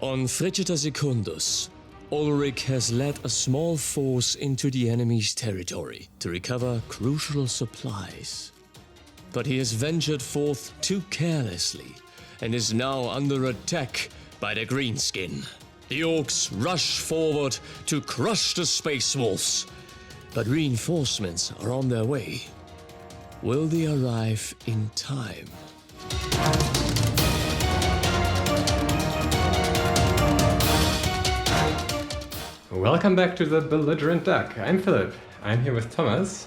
On Frigida Secundus, Ulrik has led a small force into the enemy's territory to recover crucial supplies. But he has ventured forth too carelessly and is now under attack by the Greenskin. The Orcs rush forward to crush the Space Wolves, but reinforcements are on their way. Will they arrive in time? Welcome back to the Belligerent Duck. I'm Philip. I'm here with Thomas.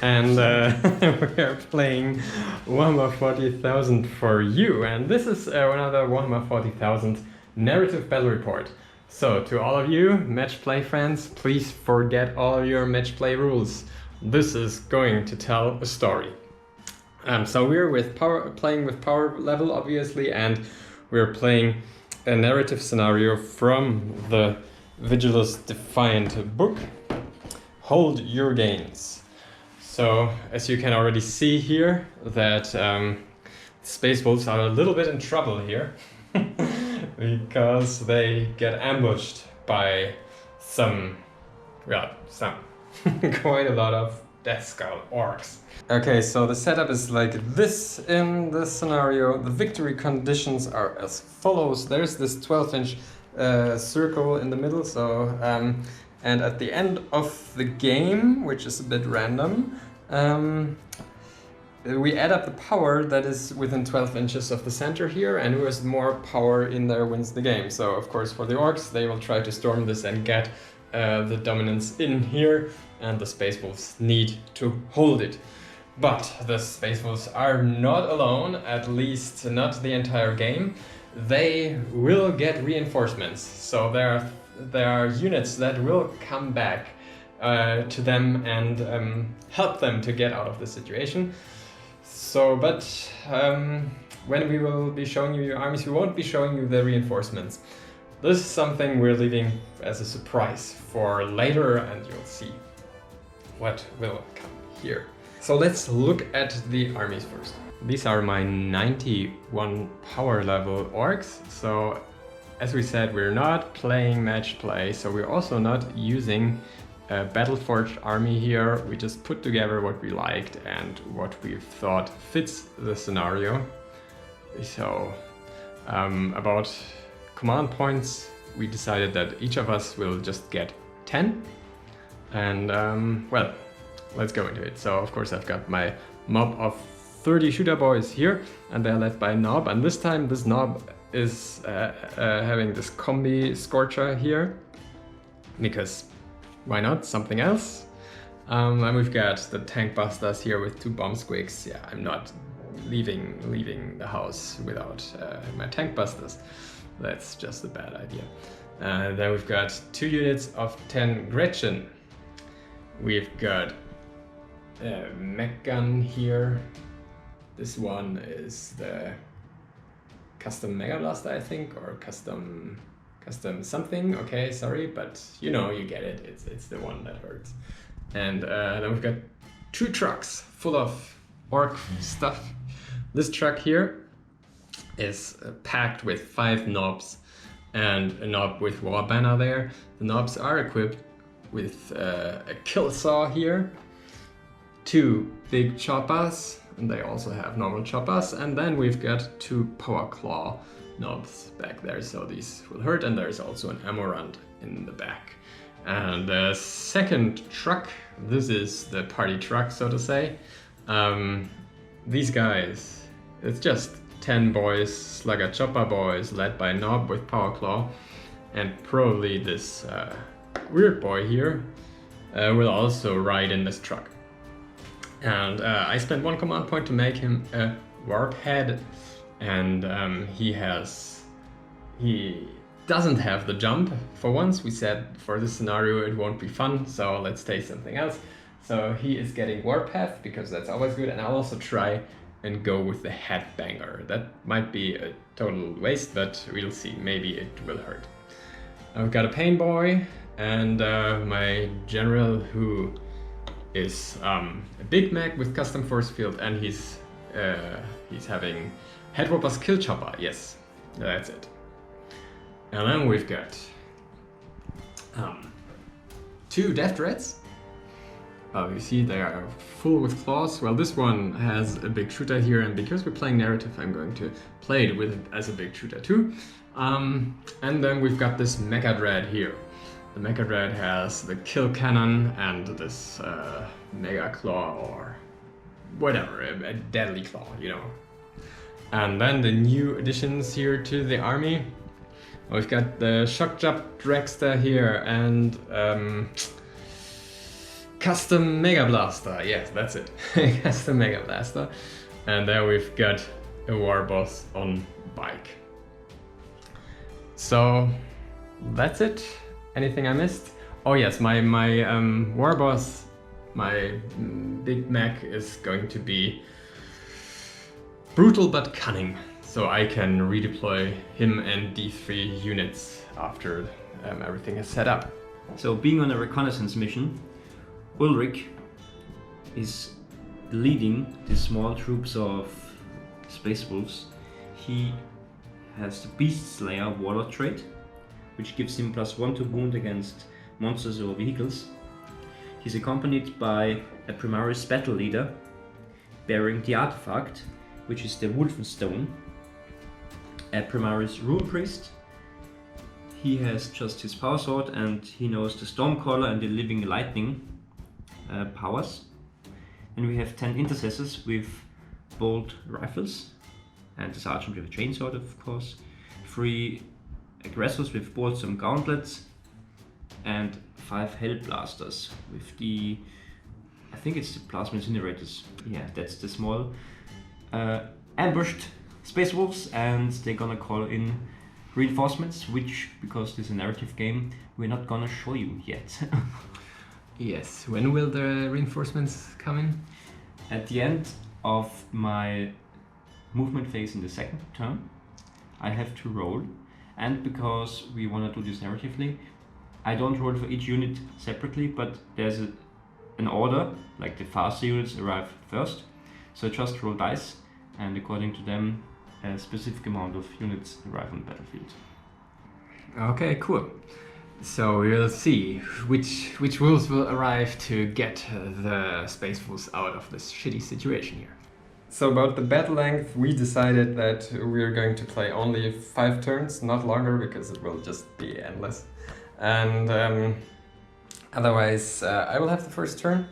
And we are playing Warhammer 40,000 for you. And this is another Warhammer 40,000 narrative battle report. So to all of you match play friends, please forget all your match play rules. This is going to tell a story. So we're playing with power level, obviously, and we're playing a narrative scenario from the Vigilus Defiant book. Hold your gains. So as you can already see here, that Space Wolves are a little bit in trouble here because they get ambushed by quite a lot of Death Skull Orcs. Okay, so the setup is like this in this scenario. The victory conditions are as follows. There's this 12-inch circle in the middle, so and at the end of the game, which is a bit random, we add up the power that is within 12 inches of the center here, and who has more power in there wins the game. So of course for the Orcs, they will try to storm this and get the dominance in here, and the Space Wolves need to hold it. But the Space Wolves are not alone, at least not the entire game. They will get reinforcements, so there are units that will come back to them and help them to get out of the situation. So, but when we will be showing you your armies, we won't be showing you the reinforcements. This is something we're leaving as a surprise for later, and you'll see what will come here. So let's look at the armies first. These are my 91 power level orcs. So as we said, we're not playing match play, so we're also not using a Battleforged army here. We just put together what we liked and what we thought fits the scenario. So about command points, we decided that each of us will just get 10. And well, let's go into it. So of course I've got my mob of 30 shooter boys here, and they're led by a Nob, and this time this Nob is having this combi Scorcher here, because why not, something else? And we've got the Tank Busters here with 2 Bomb Squigs. Yeah, I'm not leaving the house without my Tank Busters. That's just a bad idea. Then we've got 2 units of 10 Gretchen. We've got a mech gun here. This one is the custom Mega Blaster, I think, or custom something. Okay, sorry, but you know, you get it. It's the one that hurts. And then we've got 2 trucks full of orc stuff. This truck here is packed with 5 knobs and a knob with war banner there. The knobs are equipped with a kill saw here, 2 big choppers, and they also have normal choppers, and then we've got 2 power claw knobs back there, so these will hurt, and there's also an ammo rund in the back. And the second truck, this is the party truck, so to say. These guys, it's just 10 boys, slugger chopper boys, led by Nob with power claw, and probably this weird boy here will also ride in this truck. And I spent 1 command point to make him a warp head, and he doesn't have the jump. For once we said for this scenario it won't be fun, so let's taste something else. So he is getting warp path, because that's always good, and I'll also try and go with the headbanger. That might be a total waste, but we'll see, maybe it will hurt. I've got a pain boy and my general, who is a big mech with custom force field, and he's having Headwhopper's kill chopper. Yes, that's it. And then we've got 2 Death Dreads. You see they are full with claws. Well, this one has a big shooter here, and because we're playing narrative, I'm going to play it with it as a big shooter too. And then we've got this Mecha Dread here. The Mecha Dread has the kill cannon and this Mega Claw, or whatever, a deadly claw, you know. And then the new additions here to the army. We've got the Shockjab Dragster here and Custom Mega Blaster. Yes, that's it. Custom Mega Blaster. And there we've got a War Boss on bike. So that's it. Anything I missed? Oh yes, my War Boss, my big mech is going to be brutal but cunning. So I can redeploy him and D3 units after everything is set up. So being on a reconnaissance mission, Ulrik is leading the small troops of Space Wolves. He has the Beast Slayer Warlord trait, which gives him +1 to wound against monsters or vehicles. He's accompanied by a Primaris Battle Leader bearing the artifact, which is the Wolfenstone, a Primaris Rune Priest. He has just his power sword and he knows the Stormcaller and the Living Lightning powers. And we have 10 intercessors with bolt rifles and the sergeant with a chainsword, of course, 3 aggressors with bolts and gauntlets, and 5 Hellblasters with the, I think it's the plasma incinerators. Yeah, that's the small ambushed Space Wolves, and they're gonna call in reinforcements, which, because this is a narrative game, we're not gonna show you yet. Yes, when will the reinforcements come in? At the end of my movement phase in the second turn, I have to roll, and because we want to do this narratively, I don't roll for each unit separately, but there's an order, like the faster units arrive first, so just roll dice, and according to them, a specific amount of units arrive on the battlefield. Okay, cool. So we'll see which wolves will arrive to get the Space Wolves out of this shitty situation here. So about the battle length, we decided that we're going to play only 5 turns, not longer, because it will just be endless. And otherwise, I will have the first turn.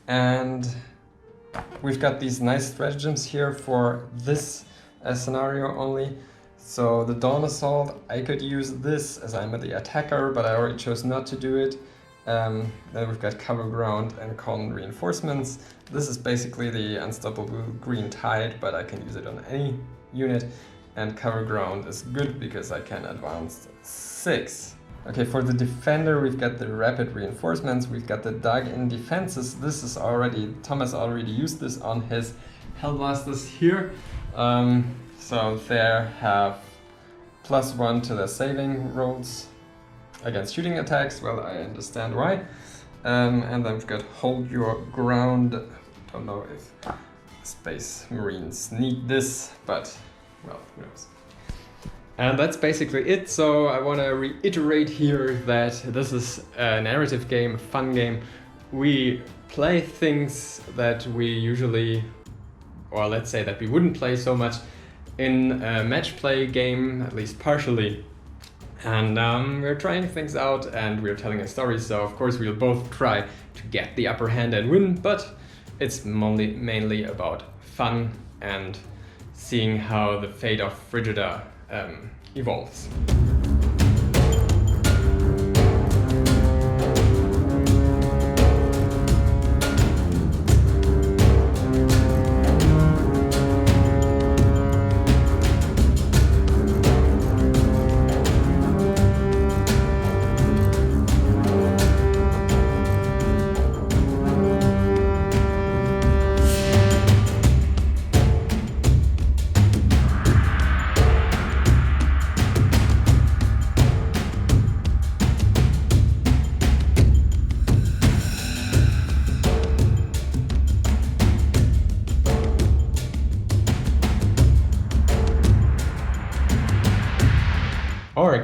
And we've got these nice stratagems here for this scenario only. So the Dawn Assault, I could use this as I'm the attacker, but I already chose not to do it. Then we've got Cover Ground and Con Reinforcements. This is basically the Unstoppable Green Tide, but I can use it on any unit. And Cover Ground is good because I can advance 6. Okay, for the Defender, we've got the Rapid Reinforcements, we've got the Dug-In Defenses. This is already, Thomas already used this on his Hellblasters here. So they have +1 to their saving rolls against shooting attacks. Well, I understand why. And then we've got Hold Your Ground. Don't know if Space Marines need this, but well, who knows. And that's basically it. So I want to reiterate here that this is a narrative game, a fun game. We play things that we usually, or let's say that we wouldn't play so much in a match play game, at least partially. And we're trying things out and we're telling a story, so of course we'll both try to get the upper hand and win, but it's mainly about fun and seeing how the fate of Frigida evolves.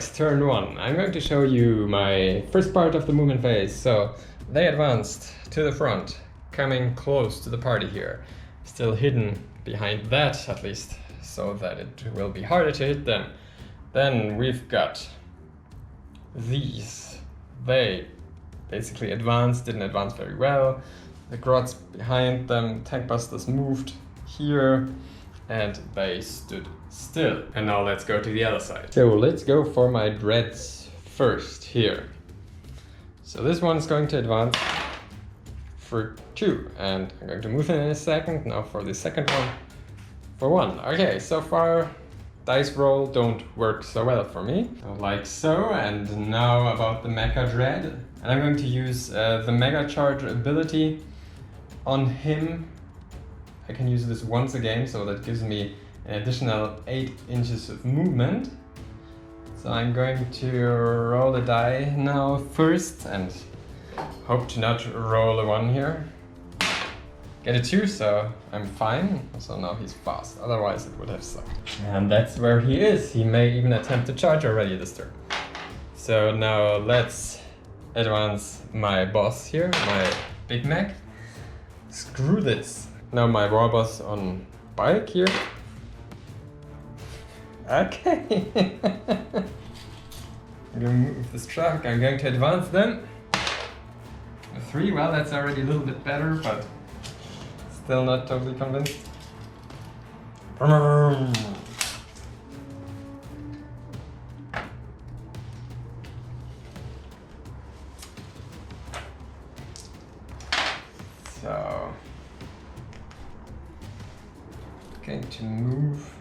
Orcs, turn 1. I'm going to show you my first part of the movement phase. So they advanced to the front, coming close to the party here. Still hidden behind that, at least, so that it will be harder to hit them. Then we've got these. They basically advanced, didn't advance very well. The Grots behind them, tank busters moved here, and they stood still. And now let's go to the other side. So let's go for my dreads first here. So this one's going to advance for 2, and I'm going to move in a second. Now for the second one, for 1. Okay, so far dice roll don't work so well for me. Like so, and now about the Mecha Dread. And I'm going to use the Mega Charge ability on him. I can use this once a game, so that gives me an additional 8 inches of movement. So I'm going to roll a die now first and hope to not roll a 1 here. Get a 2, so I'm fine. So now he's fast, otherwise it would have sucked. And that's where he is. He may even attempt to charge already this turn. So now let's advance my boss here, my Big Mac. Screw this. Now my war boss on bike here. Okay. I'm gonna move this truck. I'm going to advance them. A 3, well, that's already a little bit better, but still not totally convinced. So, going to move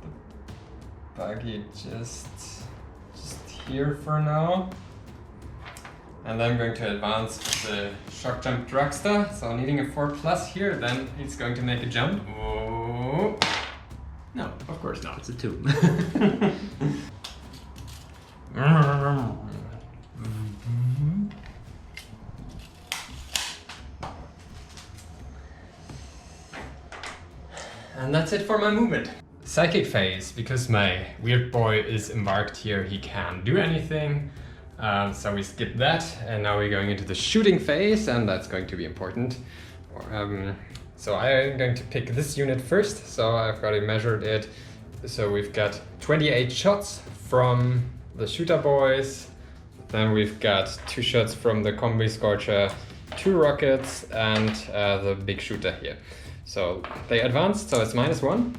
the buggy just here for now. And I'm going to advance with the shock jump dragster. So needing a 4+ here, then it's going to make a jump. Oh. No, of course not. It's a 2. And that's it for my movement. Psychic phase, because my weird boy is embarked here, he can't do anything. So we skip that, and now we're going into the shooting phase, and that's going to be important. So I'm going to pick this unit first, so I've got measured it. So we've got 28 shots from the shooter boys, then we've got 2 shots from the combi scorcher, 2 rockets, and the big shooter here. So they advanced, so it's -1.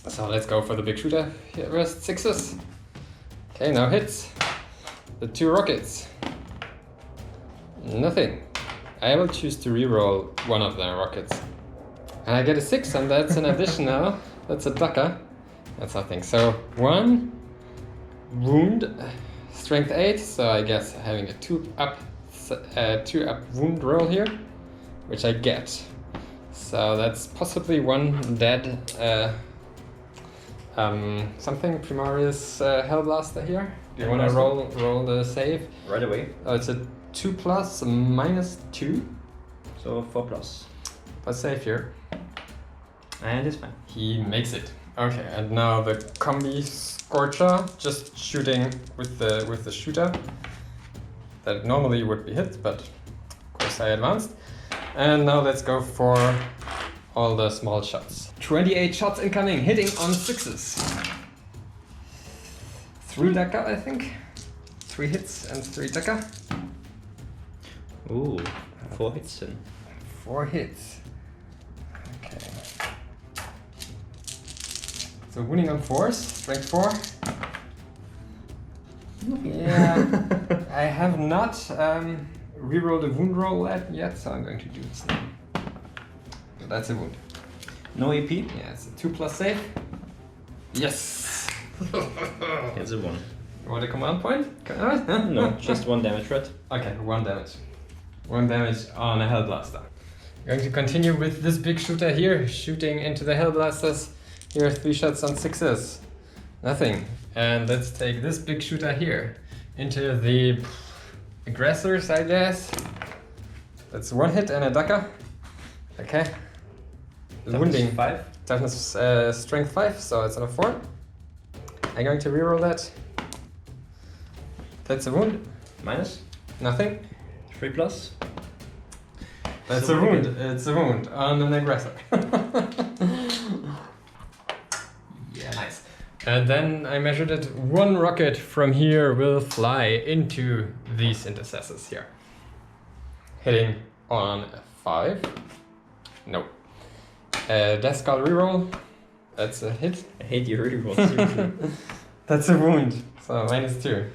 So let's go for the big shooter. Here was 6s. Okay, now hits. The 2 rockets. Nothing. I will choose to reroll one of the rockets. And I get a 6, and that's an additional. That's a ducker. That's nothing. So 1 wound, strength 8. So I guess having a 2 up wound roll here, which I get. So that's possibly 1 dead. Something Primarius Hellblaster here. Do you want to roll the save? Right away. Oh, it's a 2+, -2. So 4+. But save here. And it's fine. He makes it. Okay, and now the combi scorcher, just shooting with the shooter. That normally would be hit, but of course I advanced. And now let's go for all the small shots. 28 shots incoming, hitting on 6s. 3 Decker, I think. 3 hits and 3 Decker. Ooh, 4 hits then. 4 hits. Okay. So winning on 4s, strength 4. Yeah, I have not rerolled a wound roll yet, so I'm going to do this now. So that's a wound. No AP? Yeah, it's a 2+ save. Yes! It's a 1. You want a command point? No, just 1 damage, right? Okay, 1 damage. 1 damage on a Hellblaster. I'm going to continue with this big shooter here, shooting into the Hellblasters. Here are 3 shots on 6s. Nothing. And let's take this big shooter here into the aggressors, I guess. That's 1 hit and a ducker. Okay. Toughness Wounding 5. Toughness strength 5, so it's on a 4. I'm going to reroll that. That's a wound. Minus Nothing. 3+. That's So a wound. pretty It's a wound on an aggressor. Yeah, nice. And then I measured it. One rocket from here will fly into these intercessors here. Hitting on a 5. No. Death Skull reroll. That's a hit. I hate you really well. That's a wound. So -2.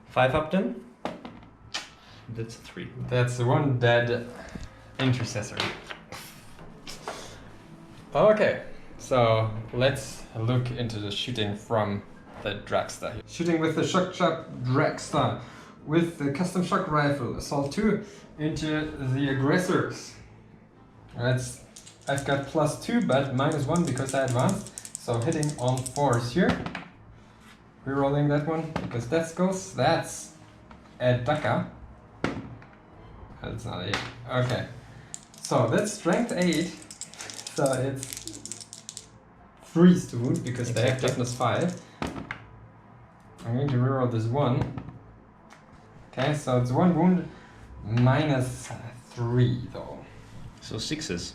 5 up then? That's a 3. That's one dead intercessor. Okay, so let's look into the shooting from the dragster here. Shooting with the shock trap dragster with the custom shock rifle, assault 2 into the aggressors. I've got +2 but -1 because I advanced. So hitting on 4s here. Rerolling that one because that goes. That's a ducker. That's not 8. Okay. So that's strength 8. So it's 3s to wound because they have toughness 5. I'm going to reroll this one. Okay, so it's 1 wound -3 though. So 6s.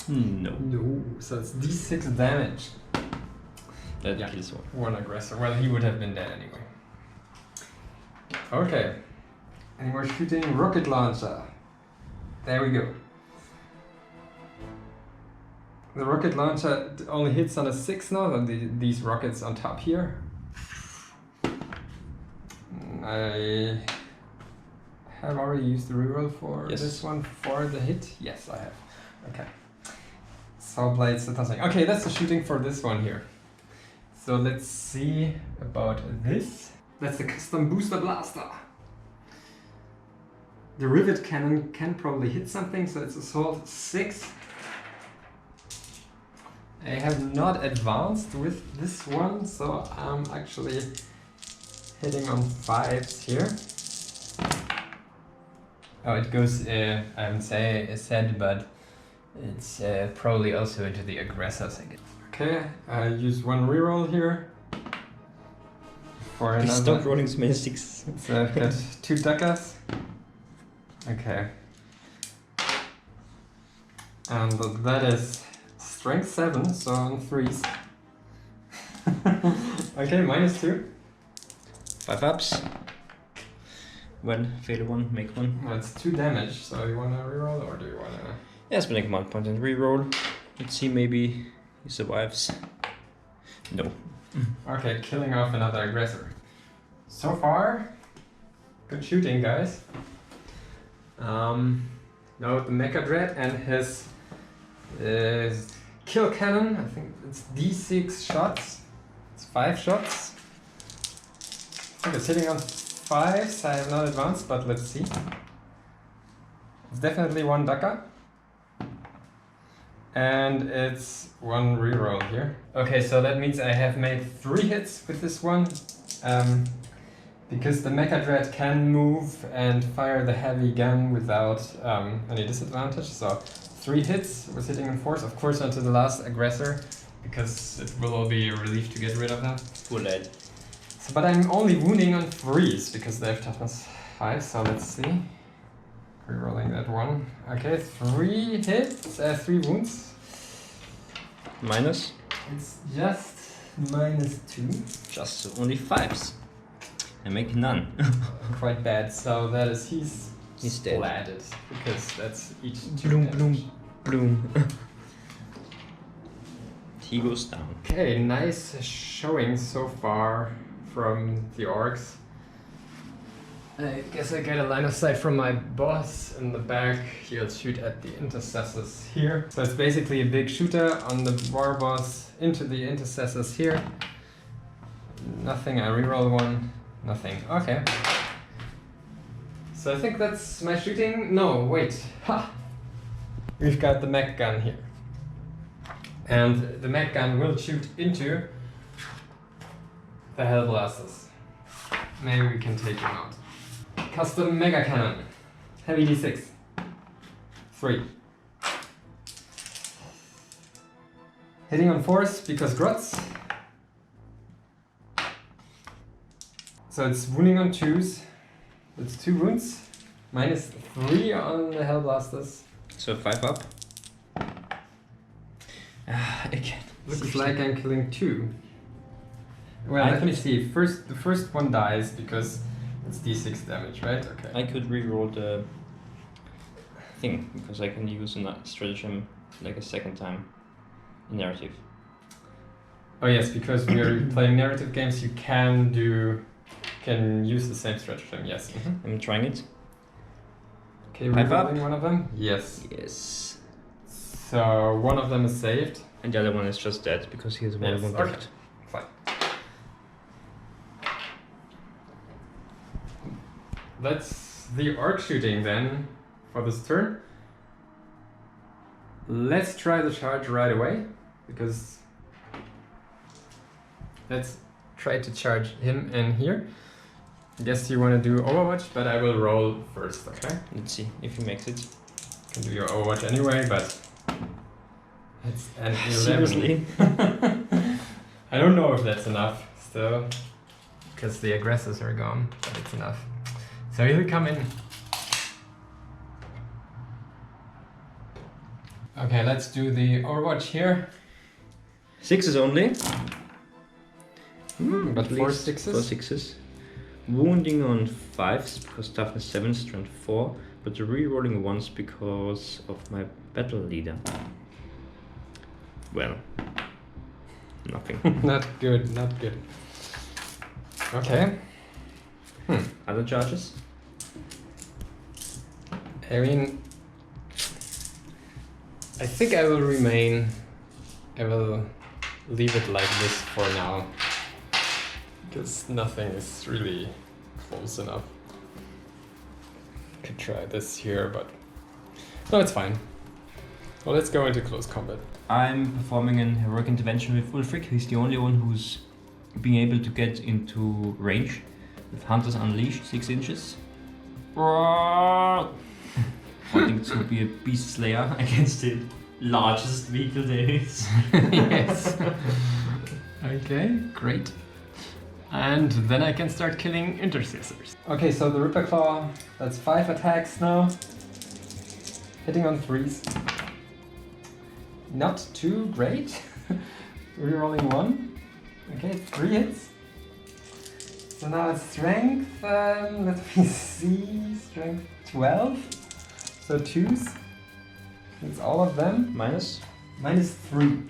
No. No, so it's d6 damage. That Yeah. kills one. One aggressor. Well, he would have been dead anyway. Okay. And we're shooting rocket launcher. There we go. The rocket launcher only hits on a 6 now, and these rockets on top here. I have already used the reroll for Yes. this one for the hit. Yes, I have. Okay. Saw blades, nothing. Okay, that's the shooting for this one here. So let's see about this. That's the custom booster blaster. The rivet cannon can probably hit something, so it's assault 6. I have not advanced with this one, so I'm actually hitting on 5s here. Oh, it goes, I haven't said, but it's probably also into the aggressors, I guess. Okay, I use one reroll here. For another. Stop rolling so many 6. So I've got 2 duckers. Okay. And that is strength 7, so on 3s. Okay, -2. 5 ups. 1, fail 1, make 1. That's 2 damage, so you wanna reroll or do you wanna... Yes, make 1 point and reroll. Let's see, maybe he survives. No. Okay, killing off another aggressor. So far, good shooting, guys. Now the Mecha Dread and his kill cannon. I think it's D6 shots. It's 5 shots. I think it's hitting on 5s. I have not advanced, but let's see. It's definitely 1 ducker. And it's 1 reroll here. Okay, so that means I have made 3 hits with this one. Because the Mecha Dread can move and fire the heavy gun without any disadvantage. So 3 hits was hitting on 4s, of course onto the last aggressor, because it will all be a relief to get rid of that. Poor lad. So, but I'm only wounding on 3s because they have toughness 5, so let's see. Rerolling that one. Okay, 3 hits, 3 wounds. Minus? It's just -2. Just only 5s. I make none. Quite bad, so that is he's dead. splatted, because that's each 2 Bloom, damage. bloom, bloom. He goes down. Okay, nice showing so far from the Orcs. I guess I get a line of sight from my boss in the back. He'll shoot at the intercessors here. So it's basically a big shooter on the war boss into the intercessors here. Nothing, I reroll 1. Nothing. Okay. So I think that's my shooting. No, wait. Ha! We've got the mech gun here. And the mech gun will shoot into the Hellblasters. Maybe we can take him out. Custom Mega Cannon. Heavy D6. 3. Hitting on 4s because Grots. So it's wounding on 2s. That's 2 wounds. -3 on the Hellblasters. So 5 up. Again. Looks like I'm killing 2. Well, let me see. The first one dies because it's d6 damage, right? Okay. I could reroll the thing because I can use a stratagem like a second time in narrative. Oh yes, because we are playing narrative games, you can use the same stratagem. Yes. Mm-hmm. I'm trying it. Okay, rerolling one of them. Yes. Yes. So one of them is saved. And the other one is just dead because he has one wound Okay. left. Fine. That's the orc shooting then for this turn. Let's try the charge right away, because let's try to charge him in here. I guess you want to do Overwatch, but I will roll first, okay? Let's see if he makes it. You can do your Overwatch anyway, but it's an 11. Seriously? I don't know if that's enough still, because the aggressors are gone, but it's enough. So he'll come in. Okay, let's do the Overwatch here. 6s only. But At 4 least 6s. 4 6s. Wounding on 5s because toughness 7, strength 4, but re-rolling 1s because of my battle leader. Well, nothing. Not good, not good. Okay. Other charges? I mean, I think I will remain. I will leave it like this for now, because nothing is really close enough. Could try this here, but no, it's fine. Well, let's go into close combat. I'm performing an heroic intervention with Ulrik. He's the only one who's being able to get into range with Hunters Unleashed 6 inches. Wanting to be a beast slayer against the largest vehicle there is. Yes. Okay, great. And then I can start killing intercessors. Okay, so the Ripper Claw, that's 5 attacks now. Hitting on 3s. Not too great. Rerolling 1. Okay, 3 hits. So now it's strength, let me see, strength 12. So 2s. It's all of them. Minus? -3.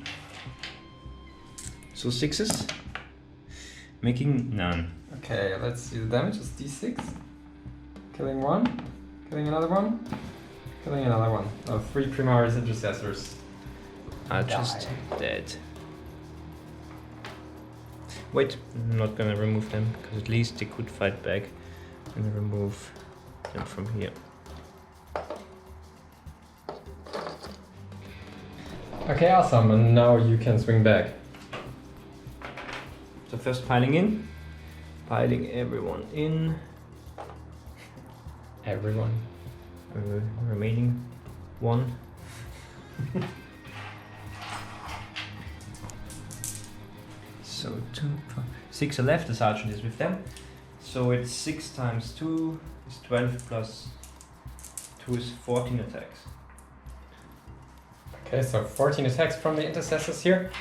So 6s? Making none. Okay, let's see the damage. It's d6. Killing 1. Killing another one. Killing another one. Oh, 3 Primaris Intercessors. Are just dead. Wait, I'm not gonna remove them, because at least they could fight back. I'm gonna remove them from here. Okay, awesome. And now you can swing back. So first piling in. Piling everyone in. Everyone. Remaining 1. So 2, 4, 6 are left, the sergeant is with them. So it's 6 times 2 is 12 plus 2 is 14 attacks. Okay, so 14 attacks from the intercessors here.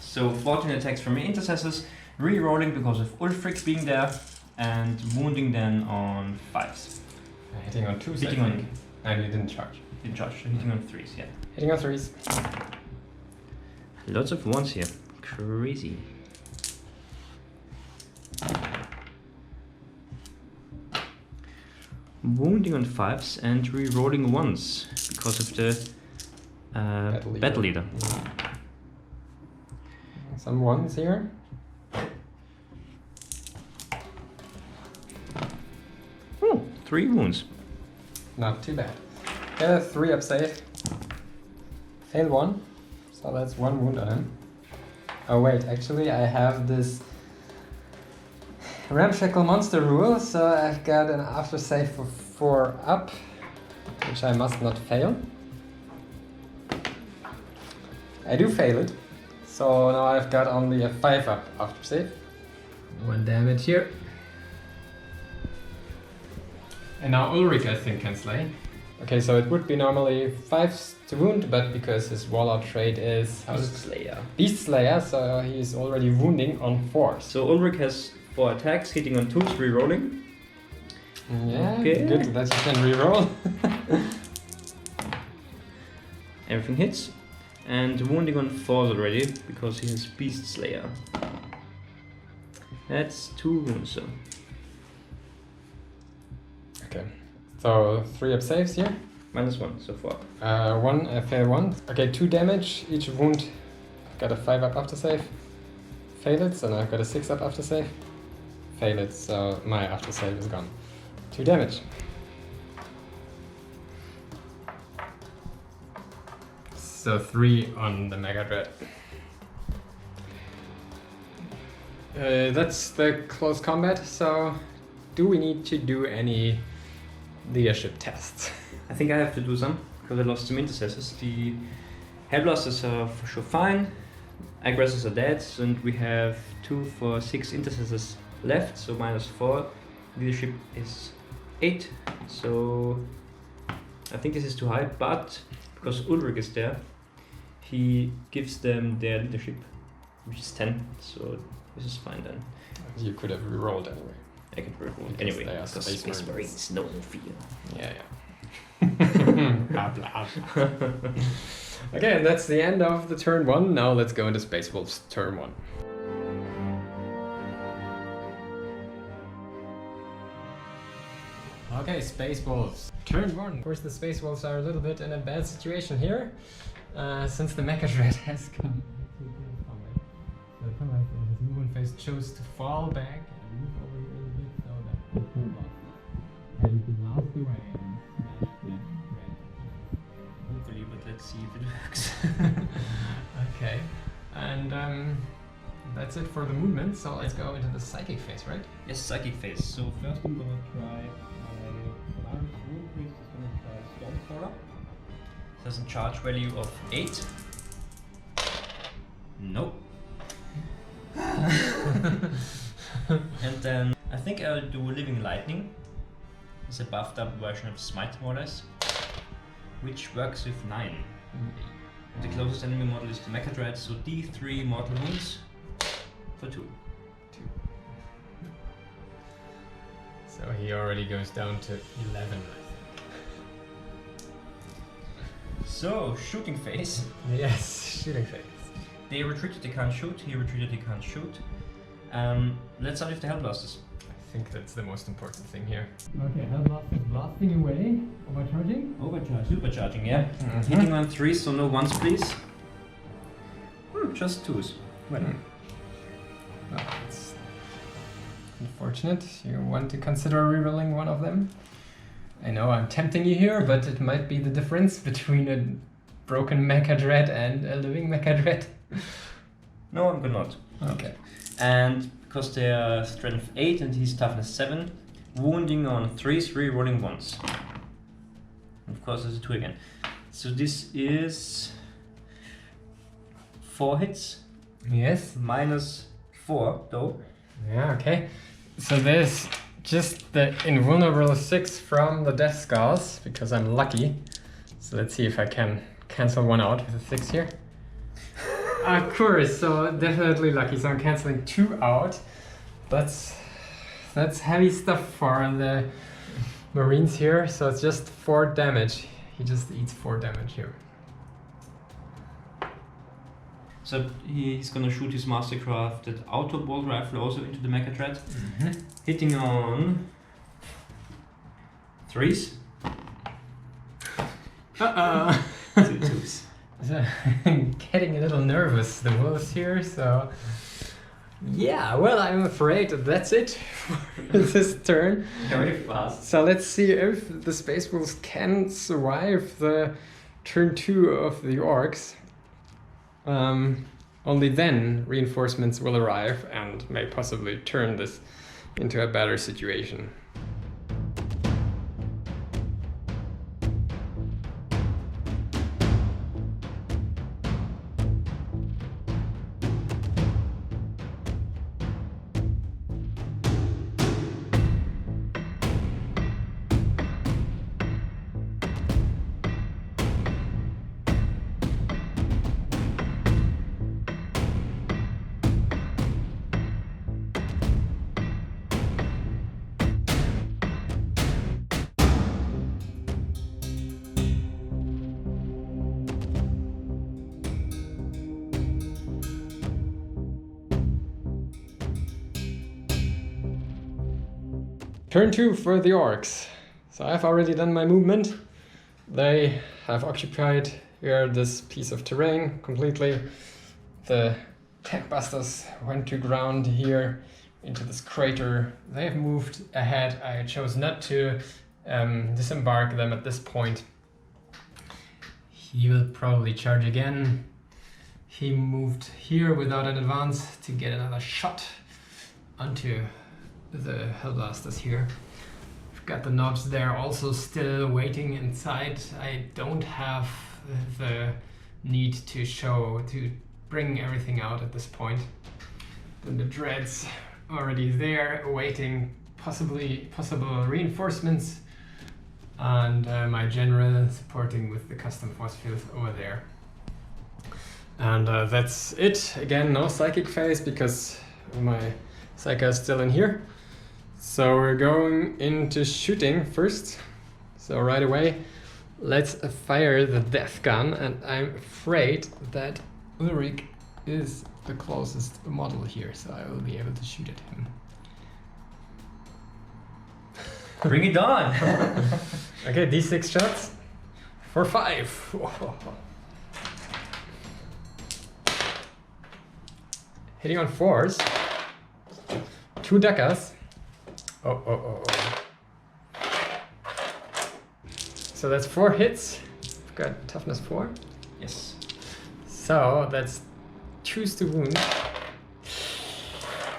So 14 attacks from the intercessors, re-rolling because of Ulrik being there, and wounding then on 5s. Hitting on 2s, Hitting I on- think. And you didn't charge. In charge, hitting on 3s, yeah. Hitting on 3s. Lots of 1s here, crazy. Wounding on 5s and re-rolling 1s because of the battle leader. Some 1s here. Oh, 3 wounds. Not too bad. Okay, 3 up save. Fail 1. So that's 1 wound on him. Oh wait, actually I have this Ramshackle monster rule, so I've got an after save for 4 up, which I must not fail. I do fail it, so now I've got only a 5 up after save. 1 damage here. And now Ulrik, I think, can slay. Okay, so it would be normally 5 to wound, but because his warlord trait is Beast Slayer, so he is already wounding on 4. So Ulrik has 4 attacks, hitting on 2s, re-rolling. Yeah, Okay. good that you can reroll. Everything hits. And wounding on 4s already, because he has Beast Slayer. That's 2 wounds, so. Okay, so 3 up saves here. -1 so far. 1, I fail 1. Okay, 2 damage, each wound. I've got a 5 up after save. Fail it, so now I've got a 6 up after save. Fail it, so my after save is gone. 2 damage. So 3 on the Mega Dread. That's the close combat, so do we need to do any leadership tests? I think I have to do some, because I lost some intercessors. The Hellblasters are for sure fine, aggressors are dead, and we have 2 for 6 intercessors left, so -4. Leadership is 8, so I think this is too high, but because Ulrik is there, he gives them their leadership, which is 10, so this is fine then. You could have rerolled anyway. I can reroll Because anyway, they are because Space Space Marines. Marines, no fear. Yeah. Blah, blah. Okay, and that's the end of the turn 1. Now let's go into Space Wolves turn 1. Okay, Space Wolves. Turn 1. Of course, the Space Wolves are a little bit in a bad situation here, since the Mecha Dread has come. The Conrad in his movement phase chose to fall back and move over here a little bit so that he could block. And he could blast away and smash the red. Hopefully, but let's see if it works. Okay, and that's it for the movement, so let's go into the Psychic phase, right? Yes, Psychic phase. So first I'm gonna try my Polaris Rune Priest is gonna try Stormcaller. It has a charge value of 8. Nope. And then I think I'll do Living Lightning. It's a buffed up version of Smite more or less, which works with 9. The closest enemy model is the Mecha Dread, so D3 mortal wounds for 2. So he already goes down to 11, I So, shooting phase. think. Yes, shooting phase. They retreated, they can't shoot. He retreated, they can't shoot. Let's start with the Hellblasters. I think that's the most important thing here. Okay, Hellblast is blasting away, overcharging. Supercharging, yeah. Hitting on 3s, so no 1s, please. Just 2s. Well, It's unfortunate. You want to consider rerolling one of them? I know I'm tempting you here, but it might be the difference between a broken Mecha Dread and a living Mecha Dread. no, I'm gonna not. Okay. And because they are strength 8 and he's toughness 7, wounding on 3s, re-rolling 1s. And of course, there's a 2 again. So this is 4 hits, Yes. -4 though. Yeah, okay. So there's just the invulnerable 6 from the Death Skulls, because I'm lucky. So let's see if I can cancel one out with a 6 here. Of course, so definitely lucky. So I'm canceling 2 out. That's heavy stuff for the Marines here. So it's just 4 damage. He just eats 4 damage here. So he's gonna shoot his mastercrafted auto bolt rifle also into the Mecha Dread, hitting on 3s. Uh-oh. 2s. So I'm getting a little nervous, the wolves here, so... Yeah, well, I'm afraid that's it for this turn. Very fast. So let's see if the Space Wolves can survive the turn 2 of the Orcs. Only then reinforcements will arrive and may possibly turn this into a better situation. Turn 2 for the Orcs. So I've already done my movement. They have occupied here this piece of terrain completely. The tank busters went to ground here into this crater. They've moved ahead. I chose not to disembark them at this point. He will probably charge again. He moved here without an advance to get another shot onto the Hellblasters here. I've got the knobs there also still waiting inside. I don't have the need to bring everything out at this point. Then the dreads already there awaiting possible reinforcements, and my general supporting with the custom force field over there. And that's it. Again, no psychic phase because my psycho is still in here. So we're going into shooting first. So right away, let's fire the death gun, and I'm afraid that Ulrik is the closest model here, so I will be able to shoot at him. Bring it on! Okay, d6 shots for 5. Hitting on 4s. 2 daggers. Oh. So that's 4 hits. I've got toughness 4. Yes. So that's 2 to wound.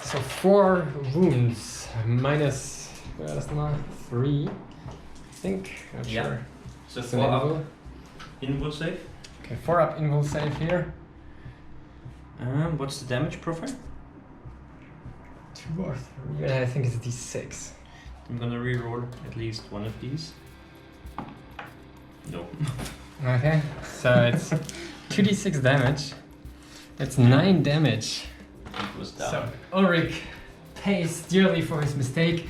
So 4 wounds minus 3, I think. Not Yeah. sure. So It's 4 up. enable. Invul save. Okay, 4 up invul save here. What's the damage profile? 2 or 3. I think it's a d6. I'm gonna reroll at least one of these. No. Okay, so it's 2d6 damage. It's 9 damage. It was down. So Ulrik pays dearly for his mistake,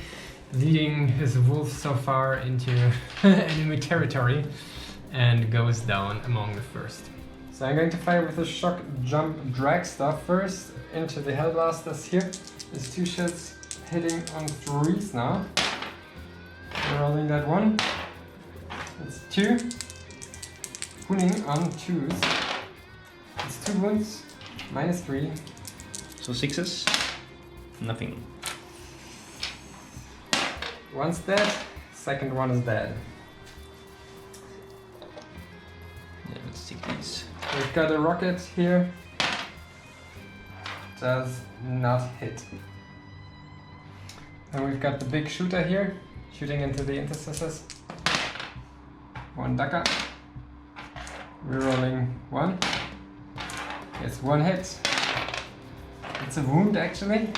leading his wolf so far into enemy territory, and goes down among the first. So I'm going to fire with a shock jump drag stuff first into the Hellblasters here. There's 2 shots hitting on 3s now. Rolling that 1. That's 2. Wounding on 2s. It's 2 wounds, minus 3. So 6s? Nothing. 1's dead, second one is dead. Yeah, let's take these. We've got a rocket here. Does not hit. And we've got the big shooter here, shooting into the intercessors. 1 dagger. Rerolling 1. It's 1 hit. It's a wound actually.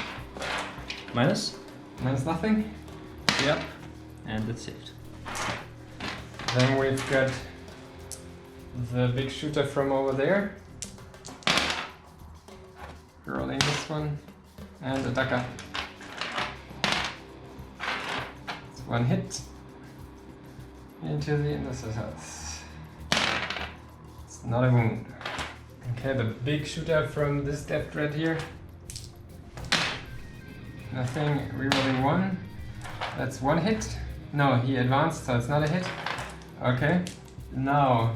Minus? Minus nothing. Yep. And that's saved. Then we've got the big shooter from over there. Rolling this one. And the dagger. It's 1 hit. Into the intercessors. It's not a wound. Okay, the big shooter from this death dread here. Nothing, rerolling 1. That's 1 hit. No, he advanced, so it's not a hit. Okay, now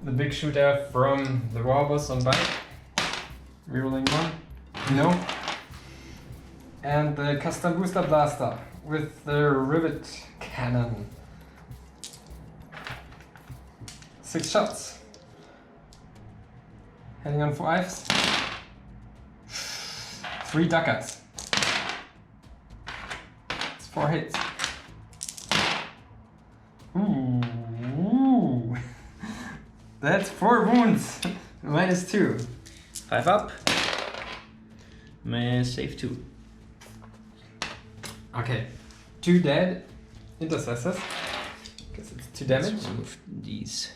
the big shooter from the Warboss on bike. Rerolling 1. No. And the custom booster blaster with the rivet cannon. 6 shots. Heading on 5s. 3 daggers. It's 4 hits. Ooh. That's 4 wounds. Minus 2. 5 up. May save 2. Okay. 2 dead intercessors. Because it's 2 damage. Let's remove these.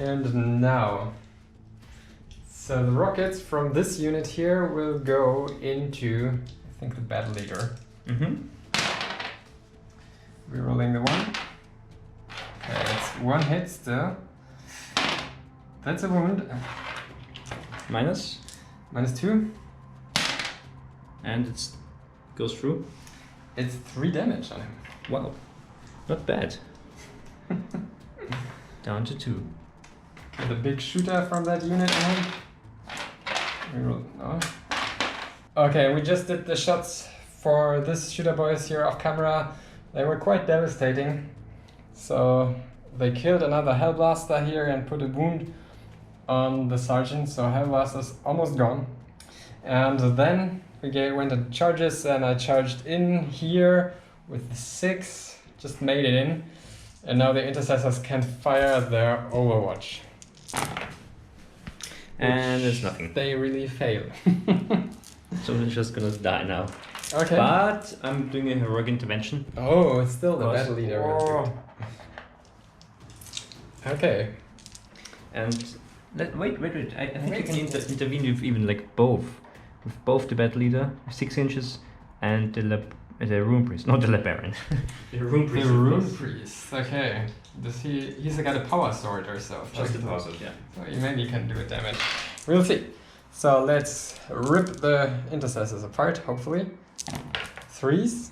And now, so the rockets from this unit here will go into, I think, the battle leader. Mm-hmm. Rerolling the 1. Okay, it's 1 hit still. That's a wound. Minus. Minus 2. And it's goes through. It's 3 damage on him. Wow, not bad. Down to 2. The big shooter from that unit on him. Reroll. No. Okay, we just did the shots for this shooter boys here off camera. They were quite devastating. So they killed another Hellblaster here and put a wound on the sergeant. So Hellblaster's almost gone. And then we went to charges, and I charged in here with the 6. Just made it in. And now the intercessors can fire their Overwatch. And there's nothing. They really fail. So they're just gonna die now. Okay. But I'm doing a heroic intervention. Oh, it's still the Because- battle leader. Oh. Okay. And wait. I think you can intervene with even like both. With both the battle leader, 6 inches, and the rune priest, not the librarian. The rune The priest. rune priest. Okay. Does he's got a power sword or so? Just the power sword, yeah. So he maybe can do a damage. We'll see. So let's rip the intercessors apart, hopefully. 3s.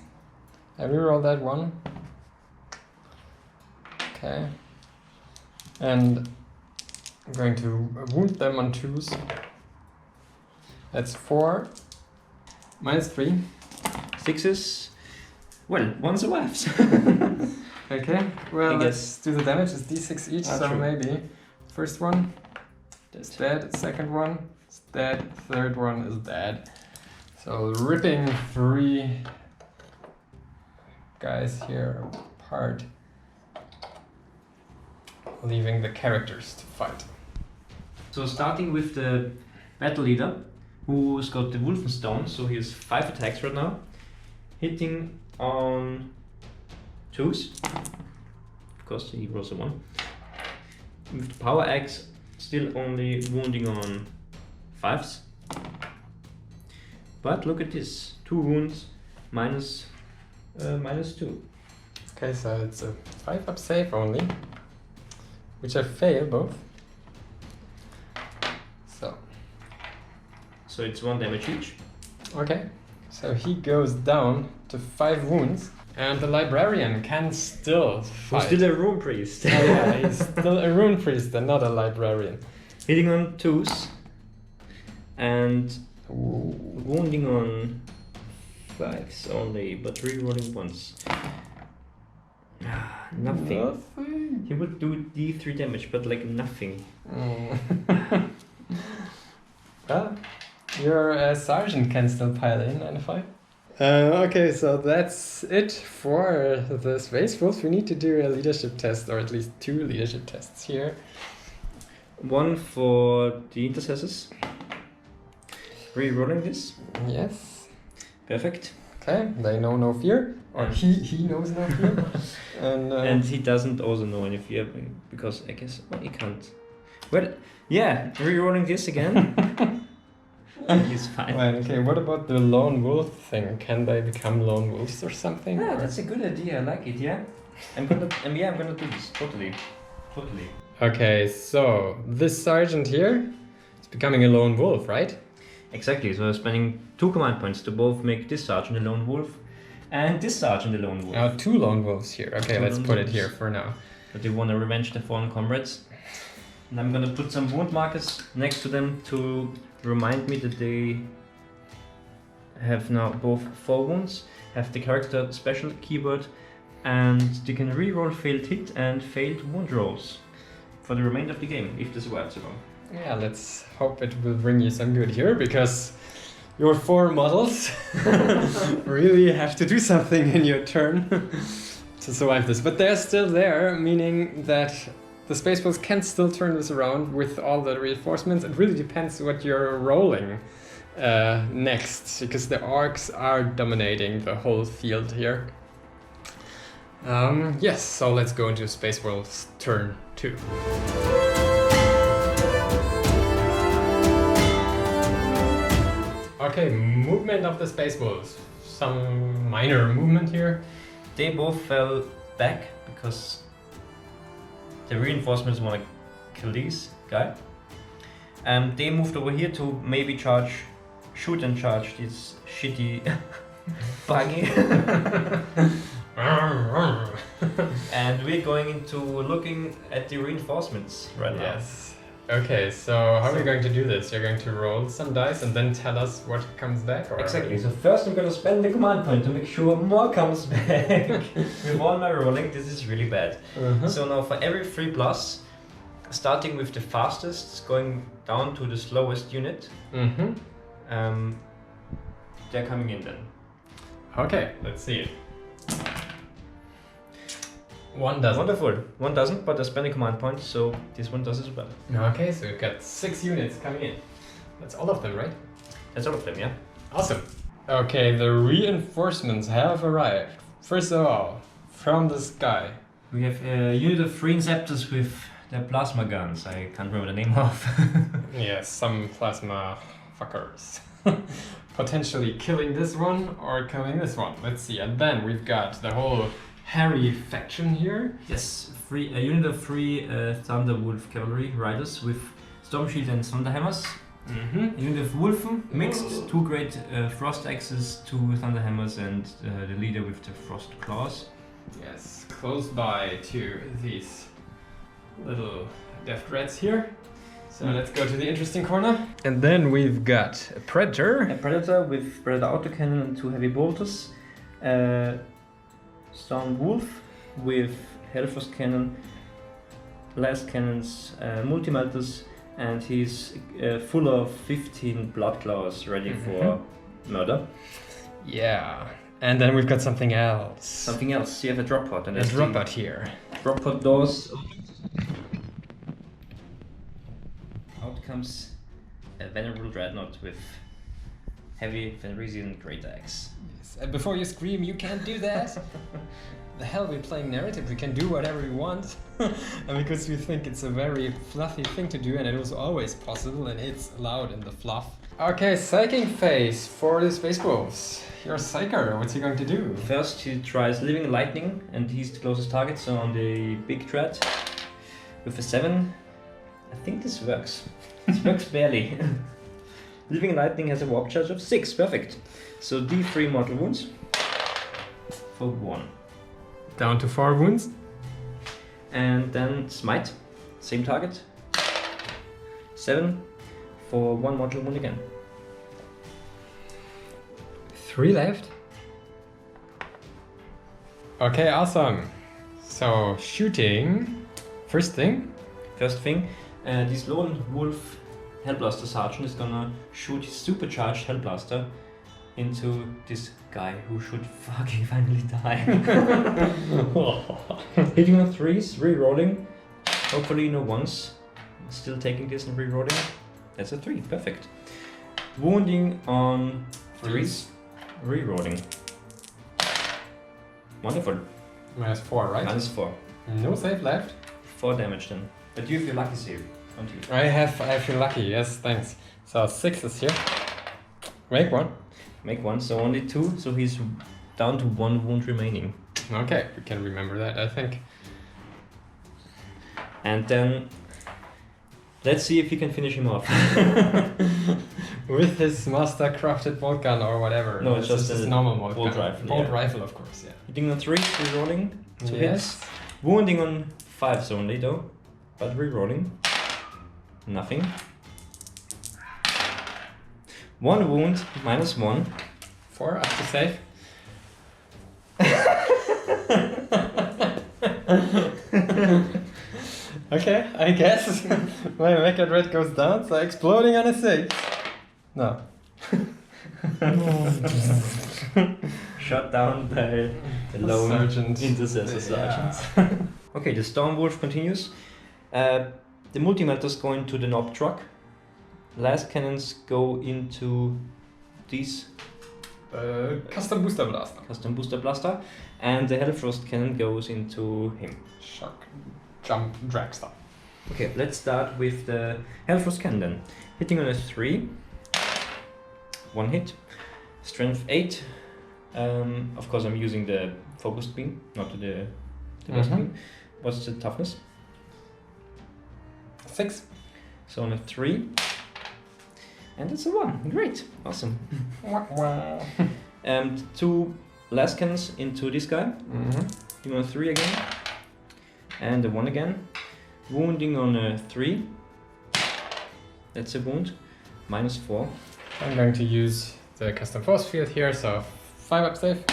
I reroll that 1. Okay. And I'm going to wound them on 2s. That's 4. Minus 3. 6s. Well, 1 survives. Okay, well, I let's do the damage. It's d6 each, so true. maybe. First one is dead, second one is dead, third one is dead. So ripping 3 guys here apart, leaving the characters to fight. So starting with the battle leader, who's got the Wolfenstone, so he has 5 attacks right now, hitting on 2s. Of course, he rolls a 1. With the power axe, still only wounding on 5s. But look at this, 2 wounds, minus 2. Okay, so it's a 5-up save only, which I fail both. So it's 1 damage each. Okay, so he goes down to 5 wounds, and the librarian can still fight. Who's still a rune priest. Oh yeah, he's still a rune priest and not a librarian. Hitting on 2s and wounding on 5s only, but rerolling once. Nothing. He would do d3 damage, but like nothing. Well, your sergeant can still pile in and fight. Okay, so that's it for the Space Wolves. We need to do a leadership test, or at least 2 leadership tests here. 1 for the intercessors. Rerolling this. Yes. Perfect. Okay, they know no fear, or he knows no fear. And he doesn't also know any fear, because I guess he can't. Well, yeah, rerolling this again. He's fine. Well, okay, what about the lone wolf thing? Can they become lone wolves or something? Yeah, or? that's a good idea. I like it. Yeah, I'm gonna do this totally. Okay, so this sergeant here is becoming a lone wolf, right? Exactly. So I'm spending 2 command points to both make this sergeant a lone wolf, and this sergeant a lone wolf. Now 2 lone wolves here. Okay, 2 let's lone put it wolves. here for now. But they want to revenge their fallen comrades, and I'm gonna put some wound markers next to them to remind me that they have now both 4 wounds, have the character special keyword, and they can reroll failed hit and failed wound rolls for the remainder of the game if they survive so long. Yeah, let's hope it will bring you some good here, because your 4 models really have to do something in your turn to survive this. But they're still there, meaning that the Space Wolves can still turn this around with all the reinforcements. It really depends what you're rolling next, because the Orcs are dominating the whole field here. Yes, so let's go into Space Wolves turn 2. Okay, movement of the Space Wolves. Some minor movement here. They both fell back because the reinforcements want to kill this guy. They moved over here to maybe shoot and charge this shitty Buggy. And we're going into looking at the reinforcements right now. Yes. Okay, so how are we going to do this? You're going to roll some dice and then tell us what comes back? Or Exactly. So first I'm going to spend the command point to make sure more comes back. With all my rolling, this is really bad. So now for every 3+, starting with the fastest, going down to the slowest unit, they're coming in then. Okay, let's see it. One doesn't. Wonderful. One doesn't, but I spend a command point, so this one does as well. Okay, so we've got 6 units coming in. That's all of them, right? That's all of them, yeah. Awesome. Okay, the reinforcements have arrived. First of all, from the sky. We have a unit of 3 Inceptors with their plasma guns. I can't remember the name of. Yes, some plasma fuckers. Potentially killing this one or killing this one. Let's see. And then we've got the whole hairy faction here. Yes, a unit of 3 Thunderwolf cavalry riders with Storm Shield and Thunderhammers. A unit of Wolfen mixed, 2 great Frost Axes, 2 Thunderhammers, and the leader with the Frost Claws. Yes, close by to these little death rats here. So let's go to the interesting corner. And then we've got a Predator. A Predator with Predator Autocannon and 2 heavy bolters. Storm Wolf with Hellfrost Cannon, Blast Cannons, Multi-Melters, and he's full of 15 Blood Claws ready for murder. Yeah. And then we've got something else. Something else, you have a drop pod. And a drop pod here. Drop pod doors. Out comes a Venerable Dreadnought with heavy Fenrisian Great Axe. Yes. And before you scream, you can't do that. The hell, we're playing narrative, we can do whatever we want. And because we think it's a very fluffy thing to do, and it was always possible, and it's allowed in the fluff. Okay, psyching phase for the Space Wolves. You're a psyker, what's he going to do? First he tries Living Lightning, and he's the closest target, so on the big dread. With a 7, I think this works. This works barely. Living Lightning has a warp charge of 6, perfect. So D3 mortal wounds for 1. Down to 4 wounds. And then Smite, same target. 7 for 1 mortal wound again. 3 left. Okay, awesome. So shooting. First thing. First thing, this lone wolf Hellblaster Sergeant is gonna shoot his supercharged Hellblaster into this guy who should fucking finally die. Hitting on 3s, re-rolling. Hopefully no 1s. Still taking this and re-rolling. That's a 3, perfect. Wounding on 3s, re-rolling. Wonderful. -4, right? -4. No save left. 4 damage then. But you feel lucky save, don't you? I feel lucky, yes, thanks. So 6 is here. Make 1. Make 1, so only 2, so he's down to 1 wound remaining. Okay, we can remember that, I think. And then let's see if we can finish him off. With his master crafted bolt gun or whatever. No, it's just his a normal bolt bolt gun. rifle, Bolt yeah. rifle, of course, yeah. Hitting on 3, re-rolling, 2 Yes. hits. Wounding on 5s only though, but re-rolling. Nothing. 1 wound, -1. 4 up to save. Okay, I guess my MacLeod red goes down, so exploding on a 6. No. Shot down by the lone Sergeant. intercessor sergeant. Okay, the Stormwolf continues. The multi-melters go into the knob truck. Last cannons go into these Custom booster blaster. custom booster blaster, and the Hellfrost cannon goes into him. Shock, jump, drag stuff. Okay, let's start with the Hellfrost cannon then. Hitting on a 3, 1 hit, strength 8. Of course, I'm using the focused beam, not the burst beam. What's the toughness? 6. So on a 3, and it's a 1. Great, awesome. 2 Laskens into this guy. Hitting on 3 again. And a 1 again. Wounding on a 3. That's a wound. -4. I'm going to use the custom force field here, so 5 up save.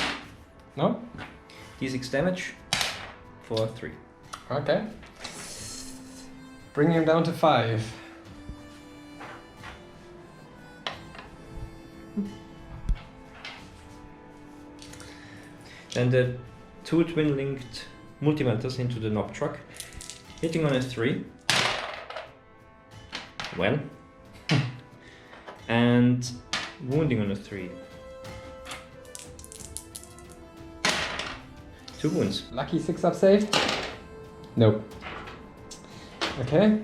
No? D6 damage for 3. Okay. Bring him down to 5. Then the 2 twin-linked multi-melters into the knob truck. Hitting on a 3. Well. And wounding on a 3. 2 wounds. Lucky 6 up save? Nope. Okay.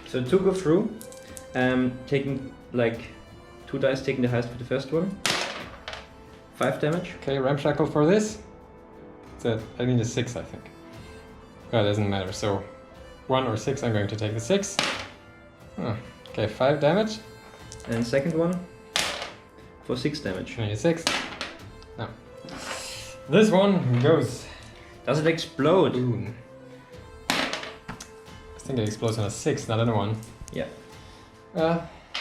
So 2 go through. Taking like 2 dice, taking the highest for the first one. 5 damage. Okay, ramshackle for this. I need a 6, I think. Oh, it doesn't matter. So 1 or 6, I'm going to take the 6. Oh, okay, 5 damage. And second one for 6 damage. I need a 6. No. This one goes. Does it explode? Boom. I think it explodes on a 6, not on a 1. Yeah.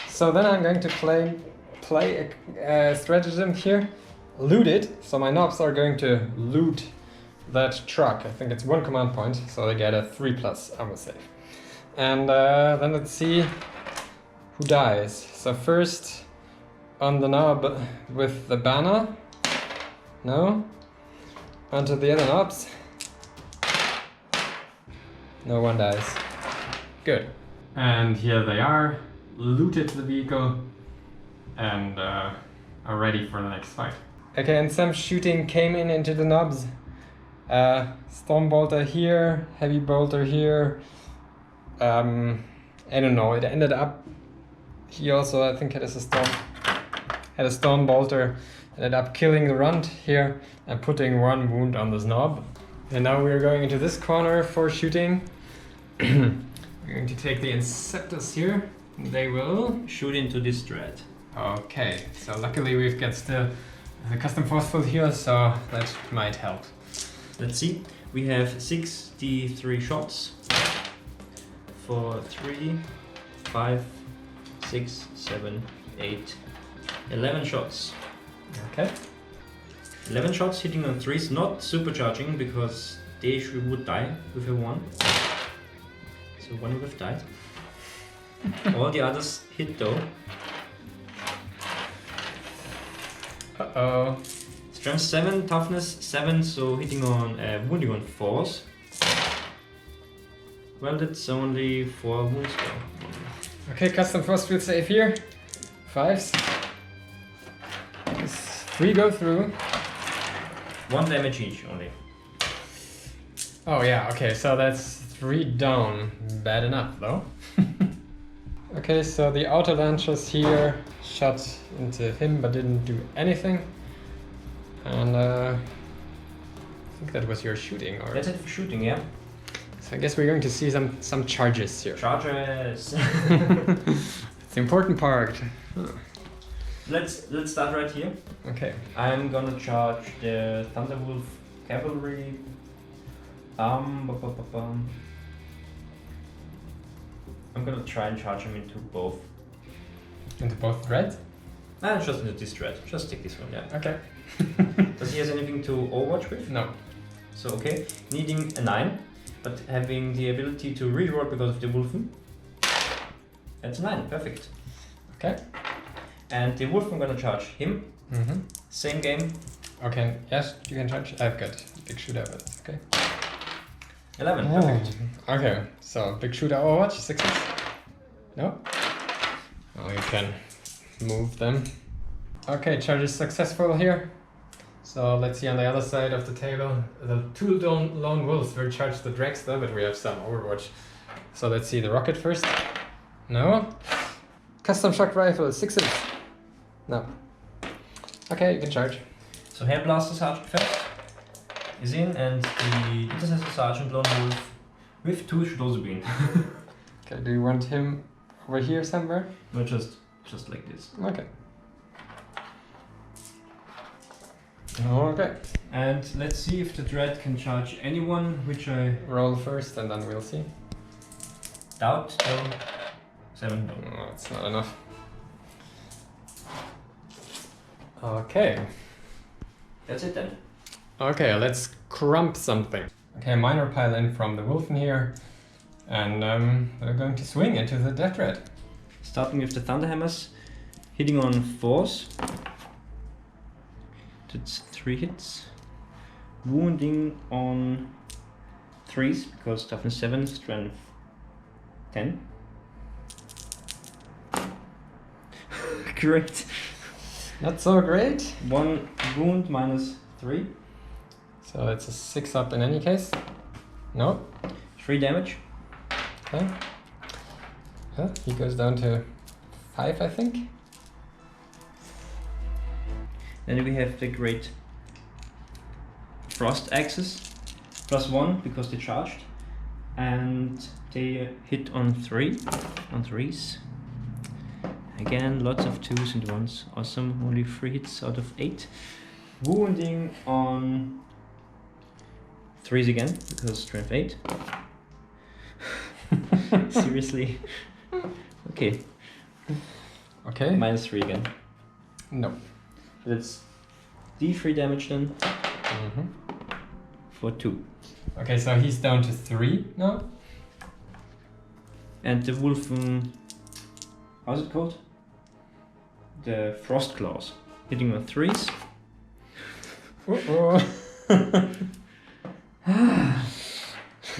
So then I'm going to play a stratagem here. Loot it. So my knobs are going to loot that truck. I think it's 1 command point, so they get a 3+ armor save. And then let's see who dies. So first on the knob with the banner. No. Onto the other knobs. No one dies. Good. And here they are. Looted the vehicle and are ready for the next fight. Okay, and some shooting came into the knobs. Storm bolter here, heavy bolter here. I don't know. It ended up. He also, I think, had a storm bolter. Ended up killing the runt here and putting 1 wound on this knob. And now we're going into this corner for shooting. We're going to take the Inceptors here. They will Shoot into this dread. Okay, so luckily we've got still the custom force field here, so that might help. Let's see. We have 63 shots for 3, 5, 6, 7, 8, 11 shots. Okay. 11 shots hitting on 3s, not supercharging because they would die with a 1. So 1 would have died. All the others hit though. Uh-oh. Strength 7, toughness 7, so hitting on wounding on 4s. Well, that's only 4 wounds though. Okay, custom force field save here. 5s. 3 go through. 1 damage each only. Oh yeah, okay, so that's 3 down. Bad enough though. Okay, so the auto launchers here shot into him but didn't do anything. And I think that was your shooting, or? That's it for shooting, yeah. So I guess we're going to see some charges here. Charges. It's the important part. Let's start right here. Okay. I'm gonna charge the Thunderwolf cavalry. I'm gonna try and charge him into both. Into both threads? Just into this thread. Just take this one, yeah. Okay. Does he have anything to overwatch with? No. So okay, needing a 9, but having the ability to reroll because of the Wolfen. That's a 9, perfect. Okay. And the Wolf, I'm gonna charge him. Mm-hmm. Same game. Okay, yes, you can charge. I've got big shooter, but it's okay. 11, perfect. Okay, so big shooter overwatch, 6s. No? Oh, you can move them. Okay, charge is successful here. So let's see on the other side of the table. The 2 lone wolves will charge the dragster, but we have some overwatch. So let's see the rocket first. No? Custom shock rifle, 6s. No. Okay, you can charge. So Hair Blaster Sergeant first is in, and the Intercessor Sergeant Lone Wolf with 2 should also be in. Okay, do you want him over here somewhere? No, just like this. Okay. Okay. And let's see if the dread can charge anyone, which I Roll first and then we'll see. doubt. So 7. No. No, it's not enough. Okay. That's it then. Okay, let's crump something. Okay, minor pile in from the wolf in here. And we're going to swing into the death dread. Starting with the Thunderhammers, hitting on 4s. That's 3 hits. Wounding on 3s, because toughness 7, strength 10. Great. Not so great. 1 wound minus 3. So it's a 6 up in any case. No. 3 damage. Okay. He goes down to 5, I think. Then we have the great frost axes, +1 because they charged, and they hit on 3s. Again, lots of 2s and 1s. Awesome, only 3 hits out of 8. Wounding on 3s again because strength 8. Seriously. Okay. Okay. Minus 3 again. No. That's D3 damage then for 2. Okay, so he's down to 3 now. And the wolf, how's it called? The frost claws, hitting on 3s. Uh-oh.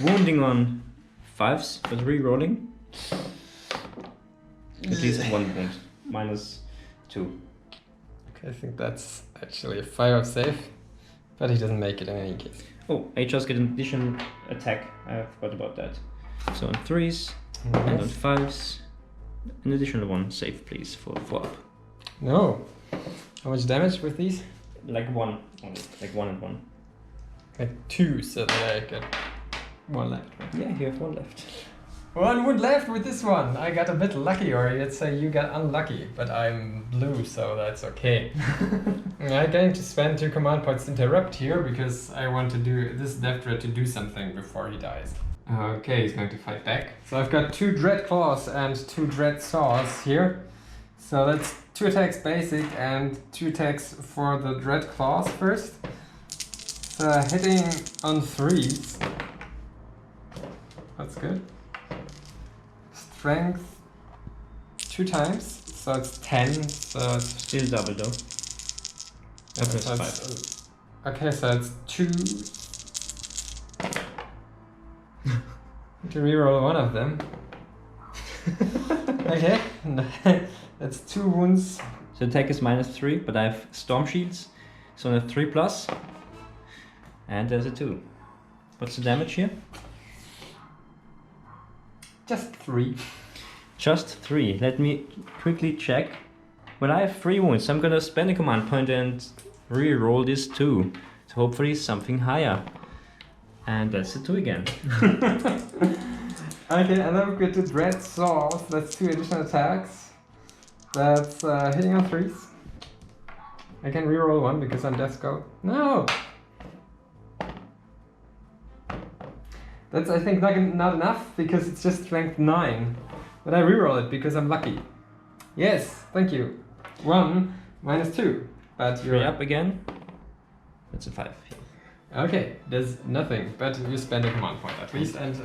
Wounding on 5s, but re-rolling. At least 1 wound, minus 2. Okay, I think that's actually a 5 of save, but he doesn't make it in any case. Oh, I just get an additional attack. I forgot about that. So on 3s and on 5s, an additional 1 save, please, for 4 up. No. How much damage with these? Like 1 only, like 1 and 1. Like 2, so that I get 1 left. Right? Yeah, you have 1 left. 1 wound left with this one. I got a bit lucky, or let's say you got unlucky, but I'm blue, so that's okay. I'm going to spend 2 command points to interrupt here because I want to do this death dread to do something before he dies. Okay, he's going to fight back. So I've got 2 dread claws and 2 dread saws here. So that's 2 attacks basic and 2 attacks for the dread claws first. So hitting on 3s. That's good. Strength 2 times, so it's 10. So it's Still double though. That's 5. Okay, so it's 2. To reroll one of them. Okay, that's 2 wounds. So attack is minus 3, but I have storm shields, so on a 3 plus, and there's a 2. What's the damage here? Just 3. Just 3. Let me quickly check. Well, I have 3 wounds. I'm gonna spend a command point and re-roll this 2. So hopefully something higher. And that's a 2 again. Okay, and then we get to dread saws. That's 2 additional attacks. That's hitting on 3s. I can reroll 1 because I'm death scout. No! That's, I think, not enough because it's just strength 9. But I reroll it because I'm lucky. Yes, thank you. 1 minus 2. But you're 3 up again. That's a 5. Okay, there's nothing, but you spend a command point at least, and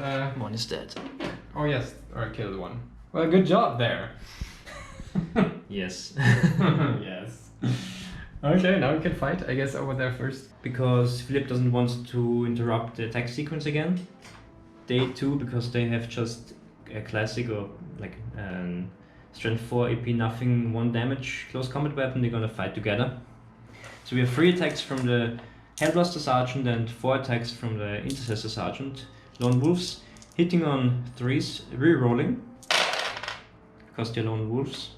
1 is dead. oh yes, or I killed 1. Well, good job there. Yes. Yes. Okay, now we can fight, I guess, over there first. Because Philip doesn't want to interrupt the attack sequence again. They too, because they have just a classic or like strength 4 AP nothing 1 damage close combat weapon. They're gonna fight together. So we have 3 attacks from the Hellblaster Sergeant and 4 attacks from the Intercessor Sergeant. Lone Wolves hitting on 3s, re-rolling because they're Lone Wolves.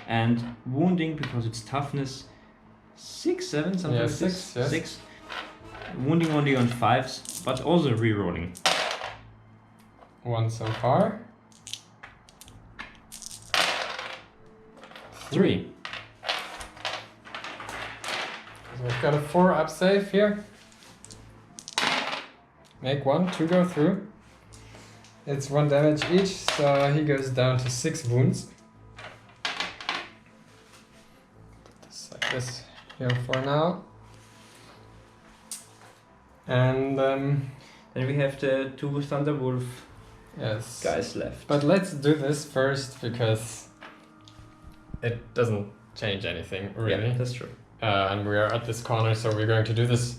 And wounding because it's toughness 6, 7, something Yeah, like 6, this. yes. 6. Wounding only on 5s, but also re-rolling. 1 so far. 3. We've got a 4 up save here. Make 1, 2 go through. It's 1 damage each, so he goes down to 6 wounds. Put this like this here for now. And Then we have the 2 Thunderwolf yes, guys left. but let's do this first because it doesn't change anything really. Yeah, that's true. And we are at this corner, so we're going to do this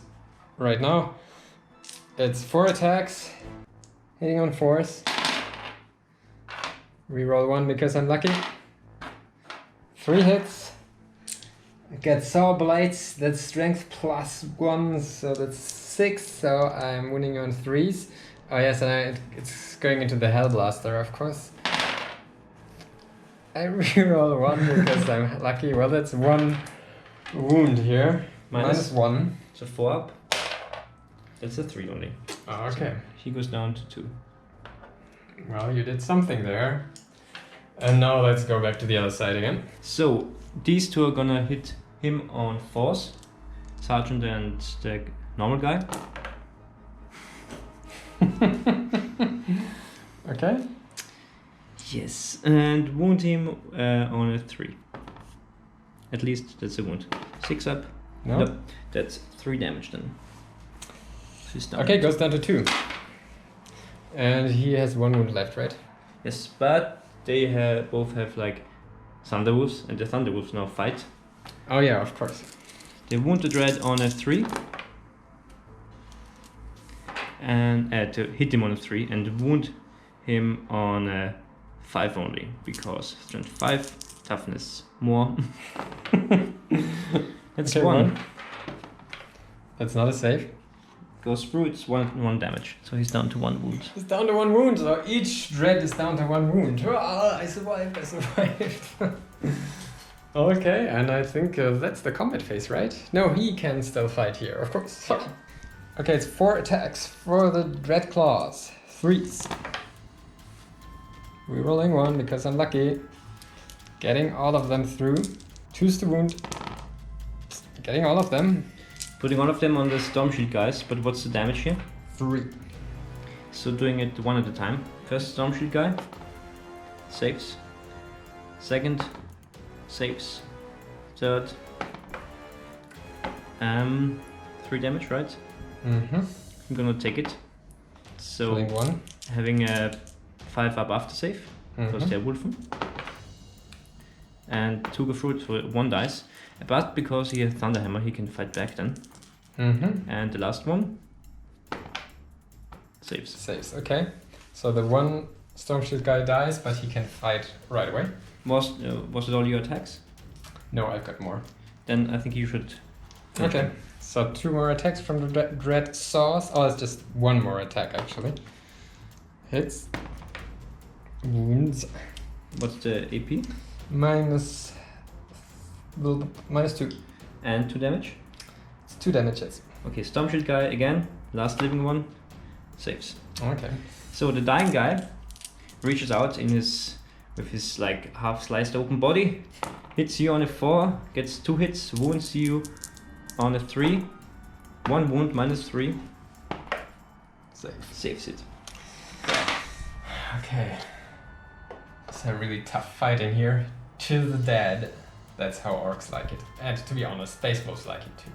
right now. It's 4 attacks, hitting on 4s. Reroll 1 because I'm lucky. 3 hits. Get Saw Blades, that's strength plus 1, so that's 6, so I'm winning on 3s. Oh yes, and it's going into the Hellblaster, of course. I reroll 1 because I'm lucky. Well, that's 1 wound here. Minus 1. So 4 up. That's a 3 only. Oh, okay. He goes down to 2. Well, you did something there. And now let's go back to the other side again. So these 2 are gonna hit him on 4s. Sergeant and the normal guy. Okay. Yes, and wound him on a 3. At least that's a wound. 6 up. No. That's 3 damage then. So he's down. Okay, goes down to 2. And he has 1 wound left, right? Yes, but they both have like Thunderwolves, and the Thunderwolves now fight. Oh yeah, of course. They wound the Dread on a 3. And to hit him on a 3 and wound him on a 5 only, because strength 5, toughness more. That's Okay, 1. That's not a save. Goes through, it's 1 damage. So he's down to 1 wound. It's down to 1 wound, so each dread is down to 1 wound. Ah, I survived. Okay, and I think that's the combat phase, right? No, he can still fight here, of course. Okay, it's 4 attacks for the Dread Claws. 3s. Rerolling 1 because I'm lucky. Getting all of them through. Choose the wound. Getting all of them. Putting all of them on the Storm Shield guys, but what's the damage here? 3. So doing it 1 at a time. First Storm Shield guy. Saves. Second. Saves. Third. 3 damage, right? Mm-hmm. I'm gonna take it. So Killing 1. having a 5 up after save, because Mhm. they're Wolfen. And 2 go through it for 1 dice. But because he has Thunderhammer, he can fight back then. Mm-hmm. And the last one saves. Saves, okay. So the 1 Storm Shield guy dies, but he can fight right away. Was it all your attacks? No, I've got more. Then I think you should. Okay. So 2 more attacks from the Dread Saws. Oh, it's just 1 more attack actually. Hits. Wounds. What's the AP? Minus 2. And 2 damage. It's 2 damages. Okay, Storm Shield guy again. Last living one saves. Okay. So the dying guy reaches out with his like half sliced open body, hits you on a 4, gets 2 hits, wounds you on a 3, 1 wound minus 3, Save. saves it. Okay. It's a really tough fight in here. To the dead. That's how orcs like it. And to be honest, space wolves like it too.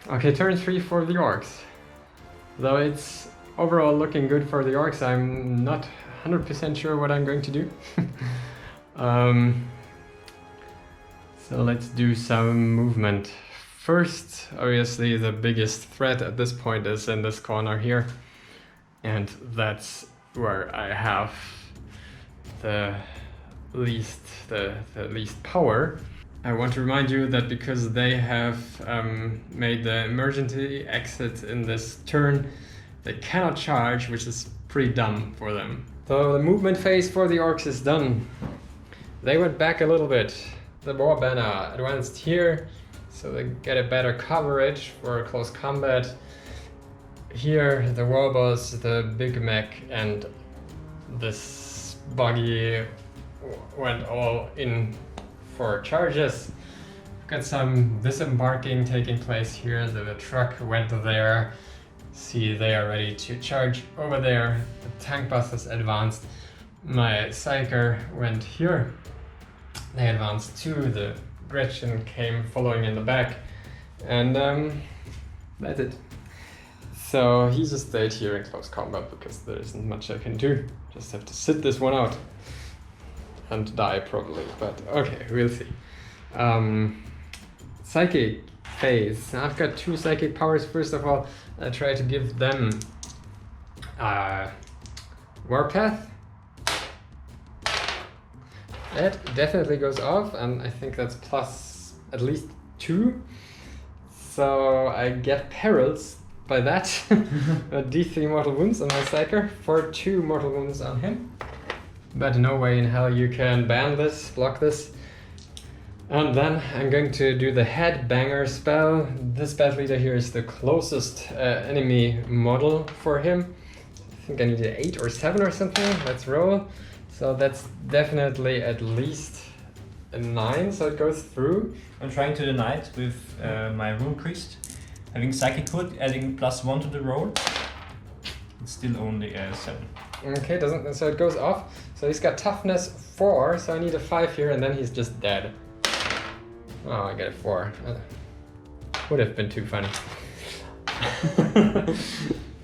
Okay, turn 3 for the Orcs. Though it's overall looking good for the Orcs, I'm not 100% sure what I'm going to do. So let's do some movement. First, obviously the biggest threat at this point is in this corner here. And that's where I have the least power. I want to remind you that because they have made the emergency exit in this turn, they cannot charge, which is pretty dumb for them. So the movement phase for the Orcs is done. They went back a little bit. The war banner advanced here, so they get a better coverage for close combat. Here, the war boss, the big mech, and this buggy went all in for charges. Got some disembarking taking place here. The truck went there. See, they are ready to charge over there. The tank busters advanced. My psyker went here. They advanced too. The Gretchen came following in the back. And that's it. So he just stayed here in close combat because there isn't much I can do. Just have to sit this one out. And die probably, but okay, we'll see. Psychic phase. I've got 2 psychic powers. First of all, I try to give them Warpath. That definitely goes off, and I think that's plus at least 2. So I get perils by that. D3 mortal wounds on my psyker for 2 mortal wounds on him. But no way in hell you can ban this, block this. And then I'm going to do the headbanger spell. This battle leader here is the closest enemy model for him. I think I need an 8 or 7 or something. Let's roll. So that's definitely at least a 9, so it goes through. I'm trying to deny it with my Rune Priest. Having Psychic Hood, adding +1 to the roll. It's still only a 7. Okay, so it goes off. So he's got toughness 4, so I need a 5 here, and then he's just dead. Oh, I get a 4. Would have been too funny.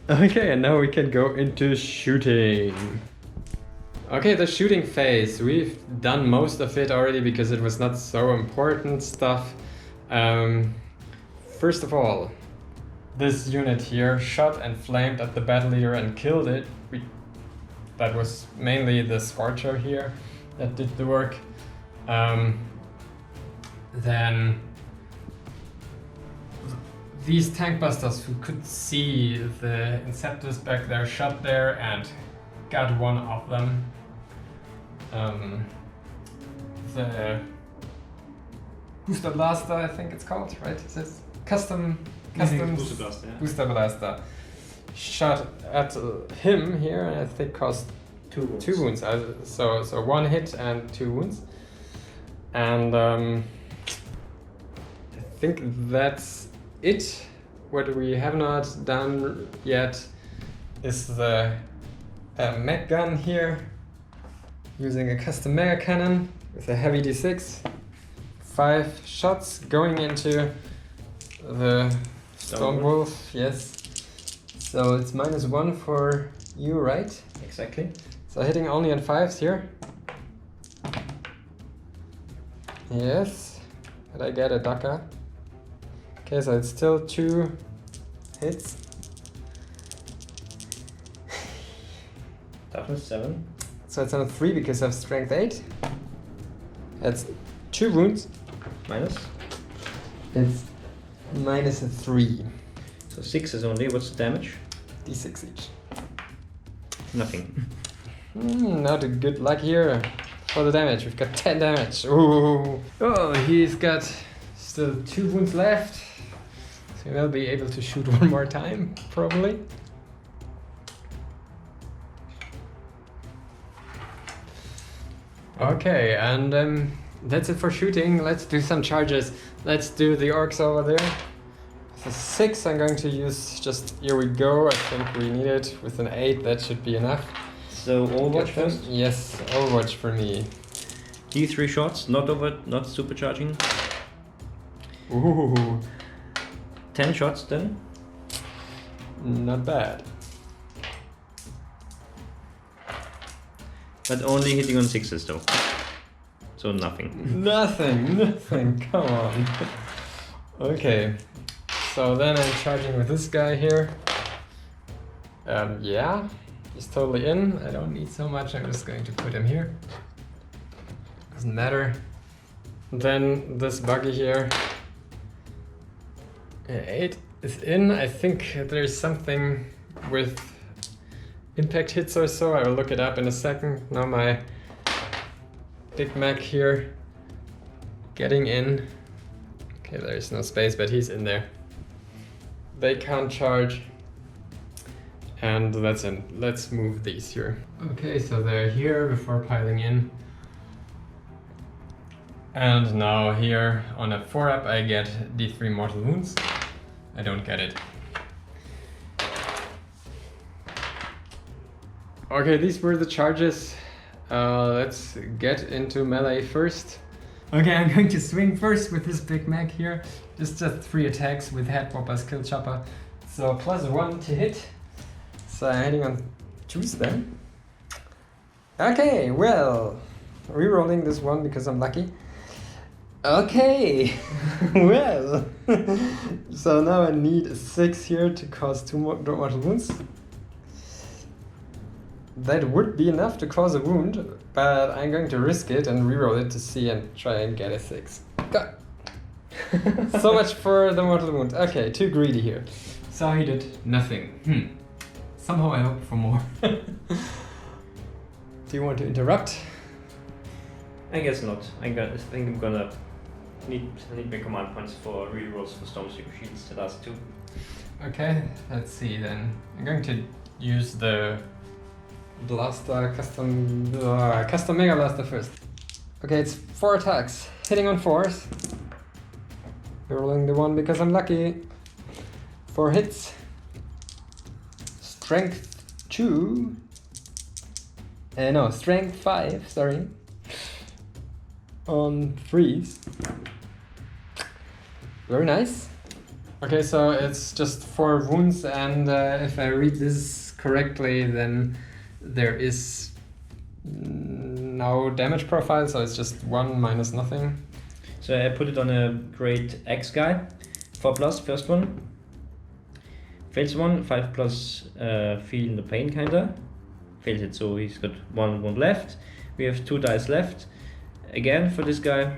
Okay, and now we can go into shooting. Okay, the shooting phase. We've done most of it already because it was not so important stuff. First of all, this unit here shot and flamed at the battle leader and killed it. That was mainly the Scorcher here that did the work. Then these tank busters who could see the Inceptors back there shot there and got one of them. The Booster Blaster, I think it's called, right? It says custom Booster Blaster, yeah. Booster Blaster shot at him here, and I think caused 2 wounds. 2 wounds. So 1 hit and 2 wounds. And I think that's it. What we have not done yet is the mech gun here, using a custom mega cannon with a heavy D6. 5 shots going into the Stone Wolf, yes. So it's -1 for you, right? Exactly. So hitting only on 5s here. Yes. Did I get a ducker? Okay, so it's still 2 hits. Toughness 7. So it's on a 3 because I have strength 8. That's 2 wounds. Minus. It's -3. So 6 is only. What's the damage? D6 each. Nothing. Not a good luck here for the damage. We've got 10 damage. Ooh. Oh, he's got still 2 wounds left. So we'll be able to shoot 1 more time, probably. Okay, and that's it for shooting. Let's do some charges. Let's do the Orcs over there. With a 6, I'm going to use just, here we go. I think we need it. With an 8, that should be enough. So Overwatch first? Yes, Overwatch for me. D3 shots, not supercharging. Ooh. 10 shots then. Not bad. But only hitting on 6s though. So nothing. Nothing, come on. Okay, so then I'm charging with this guy here. Yeah, he's totally in. I don't need so much, I'm just going to put him here. Doesn't matter. Then this buggy here. 8 is in. I think there's something with impact hits or so. I will look it up in a second. Now my Big Mac here getting in. Okay, there's no space, but he's in there. They can't charge. And that's in. Let's move these here. Okay, so they're here before piling in. And now here on a 4-up I get D3 mortal wounds. I don't get it. Okay, these were the charges. Let's get into melee first. Okay, I'm going to swing first with this Big Mac here. Just 3 attacks with Head Whopper, Skill Chopper. So +1 to hit. So I'm heading on choose them. Okay, well, rerolling this one because I'm lucky. Okay, well, so now I need a 6 here to cause 2 mortal wounds. That would be enough to cause a wound, but I'm going to risk it and reroll it to see and try and get a 6. Go. So much for the mortal wound. Okay, too greedy here. So he did nothing. Somehow I hope for more. Do you want to interrupt? I guess not. I think I'm gonna need my command points for rerolls for Storm Super Shields, the last 2. Okay, let's see then. I'm going to use the Blaster custom Mega Blaster first. Okay, it's 4 attacks, hitting on 4s. Rolling the 1 because I'm lucky. 4 hits. Strength 2. No, strength 5, sorry. On 3s. Very nice. Okay, so it's just 4 wounds, and if I read this correctly, then there is no damage profile, so it's just 1 minus nothing. So I put it on a great X guy. 4+, first one. Fails 1, 5+, feel the pain kinda. Fails it, so he's got 1 wound left. We have 2 dice left. Again for this guy.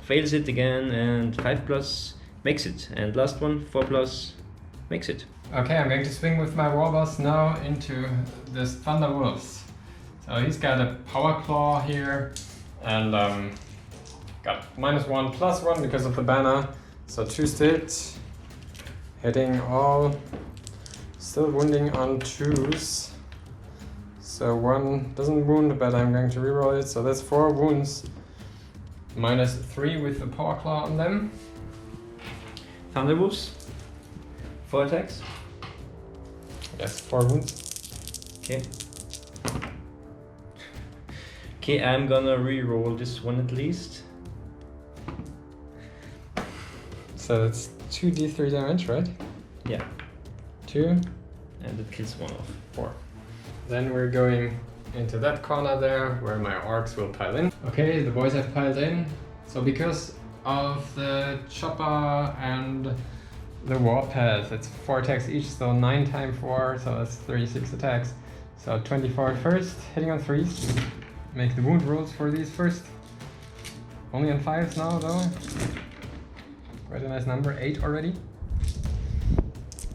Fails it again, and 5+ makes it. And last one, 4+ makes it. Okay, I'm going to swing with my Warboss now into this Thunder Wolves. So he's got a Power Claw here, and got -1, +1 because of the banner. So 2 sticks, hitting all, still wounding on 2s. So 1 doesn't wound, but I'm going to reroll it. So that's 4 wounds, -3 with the Power Claw on them. Thunderwolves, 4 attacks. Yes, 4 wounds. Okay. Okay, I'm gonna re-roll this one at least. So that's 2d3 damage, right? Yeah. 2. And it kills 1 off. 4. Then we're going into that corner there where my orcs will pile in. Okay, the boys have piled in. So because of the chopper and the warpath, it's 4 attacks each, so 9 times 4, so that's 36 attacks. So 24 first, hitting on 3s. Make the wound rolls for these first. Only on 5s now though. Quite a nice number, 8 already.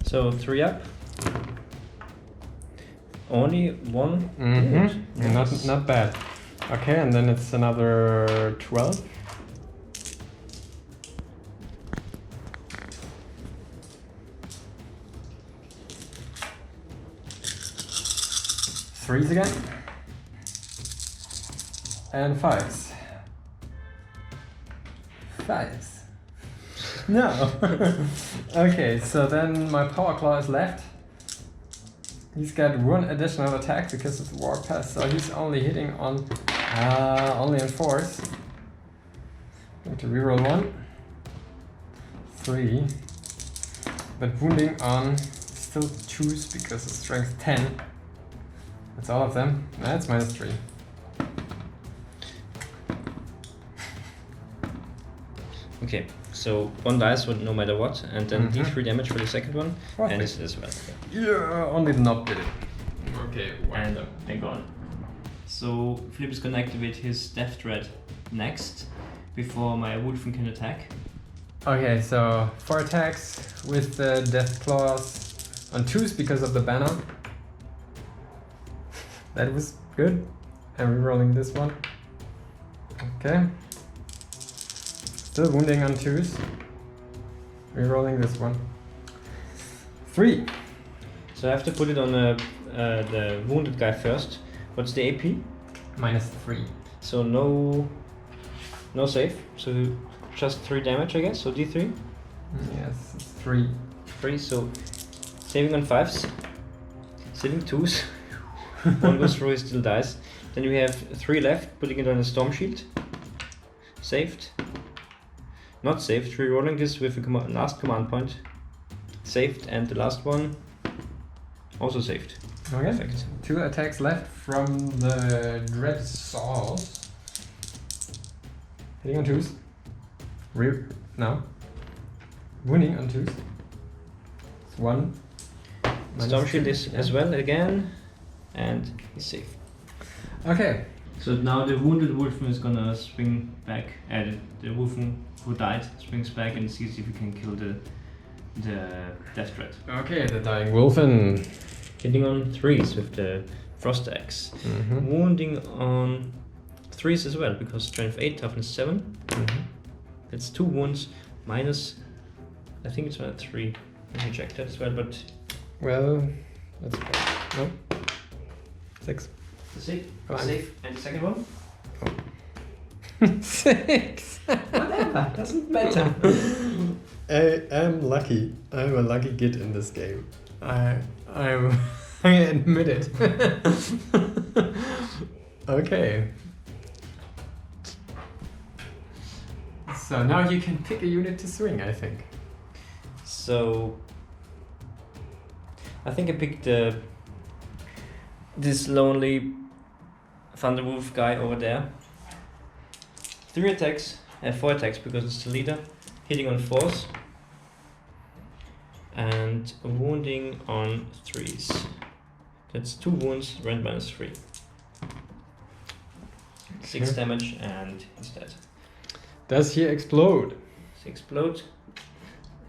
So 3 up. Only 1. Mm-hmm. Not bad. Okay, and then it's another 12. Threes again. And 5s. 5s. No. Okay, so then my Power Claw is left. He's got 1 additional attack because of the Warpath, so he's only hitting on only on 4s. Going to reroll 1. 3. But wounding on still choose because of strength 10. That's all of them. That's -3. Okay, so 1 dice no matter what, and then D3 damage for the second one, Perfect. and this as well. Okay. Yeah, only the knob did it. Okay, And they're gone. So Philip is gonna activate his Death Threat next, before my Wolfen can attack. Okay, so 4 attacks with the Death Claws on 2s because of the banner. That was good. And rerolling this one. Okay. Still wounding on 2s. Rerolling this one. 3. So I have to put it on the wounded guy first. What's the AP? -3. So no save. So just 3 damage, I guess. So D3. Yes, it's 3. 3. So saving on 5s, saving 2s. 1 goes through, he still dies. Then we have 3 left. Putting it on a Storm Shield. Saved. Not saved. Rerolling this with a last command point. Saved, and the last one also saved. Okay. Perfect. 2 attacks left from the Dread Saws. Hitting on 2s. No. Wounding on 2s. It's 1. Storm Shield is as well again, and he's safe. Okay. So now the wounded Wolfen is gonna swing back, and the Wolfen who died swings back and sees if he can kill the Death Threat. Okay, the Dying Wolfen. Hitting on 3s with the Frost Axe. Wounding on 3s as well, because strength 8, toughness 7. That's 2 wounds, minus, I think it's -3. Let me check that as well, but... Well, that's no. 6. Safe. Fine. Safe. And the second one? 6. Whatever, doesn't matter. I am lucky. I'm a lucky git in this game. I admit it. Okay. So now you can pick a unit to swing, I think. So I think I picked this lonely Thunderwolf guy over there. 4 attacks because it's the leader. Hitting on 4s. And wounding on 3s. That's 2 wounds, rend -3. 6 damage, and he's dead. Does he explode? He explode.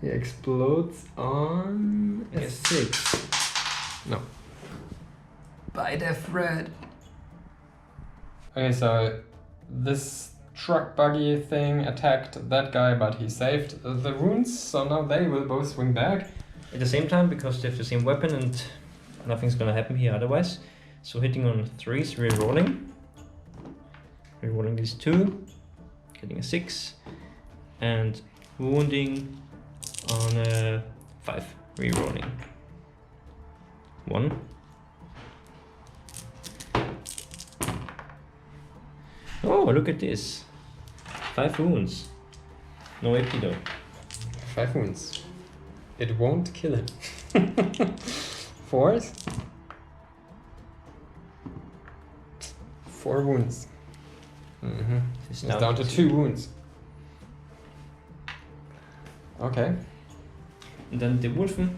He explodes on a Yes. 6. No. By Death Red. Okay, so this truck buggy thing attacked that guy, but he saved the wounds, so now they will both swing back. At the same time, because they have the same weapon and nothing's gonna happen here otherwise. So hitting on 3s, rerolling. Rerolling these 2. Getting a 6. And wounding on a 5. Rerolling. 1. Oh, look at this. 5 wounds. No AP though. 5 wounds. It won't kill him. 4s. 4 wounds. It's down to 2 wounds. Okay. And then the Wolfen.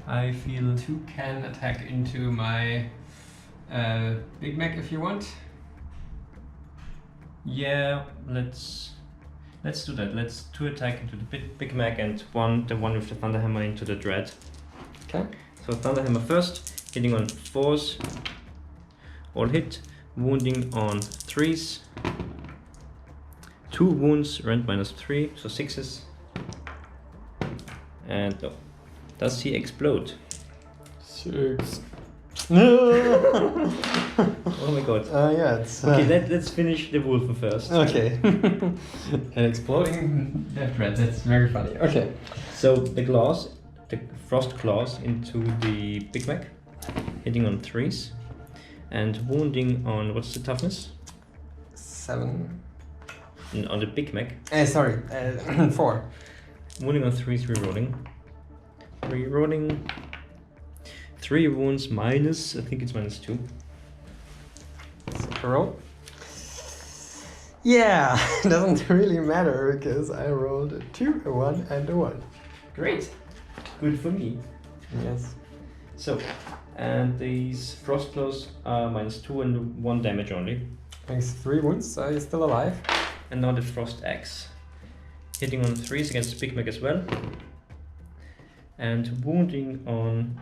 I feel 2 can attack into my Big Mac if you want. Yeah, let's do that. Let's 2 attack into the Big Mac and the one with the Thunderhammer into the Dread. Okay. So Thunderhammer first, hitting on 4s, all hit, wounding on 3s, 2 wounds, rend -3, so 6s. And oh, does he explode? 6. Oh my god. Yeah, it's... Okay, let's finish the Wolfen first. Okay. An exploding Death Red, that's very funny. Okay. So the claws, the frost claws into the Big Mac, hitting on 3s, and wounding on, what's the toughness? 7. On the Big Mac. Sorry, 4. wounding on 3, 3 rolling. 3 rolling. 3 wounds minus, I think it's -2. So roll. Yeah, it doesn't really matter because I rolled a 2, a 1, and a 1. Great. Good for me. Yes. So, and these frost blows are -2 and 1 damage only. Thanks, 3 wounds, so you're still alive. And now the frost axe. Hitting on 3s against Big Mac as well. And wounding on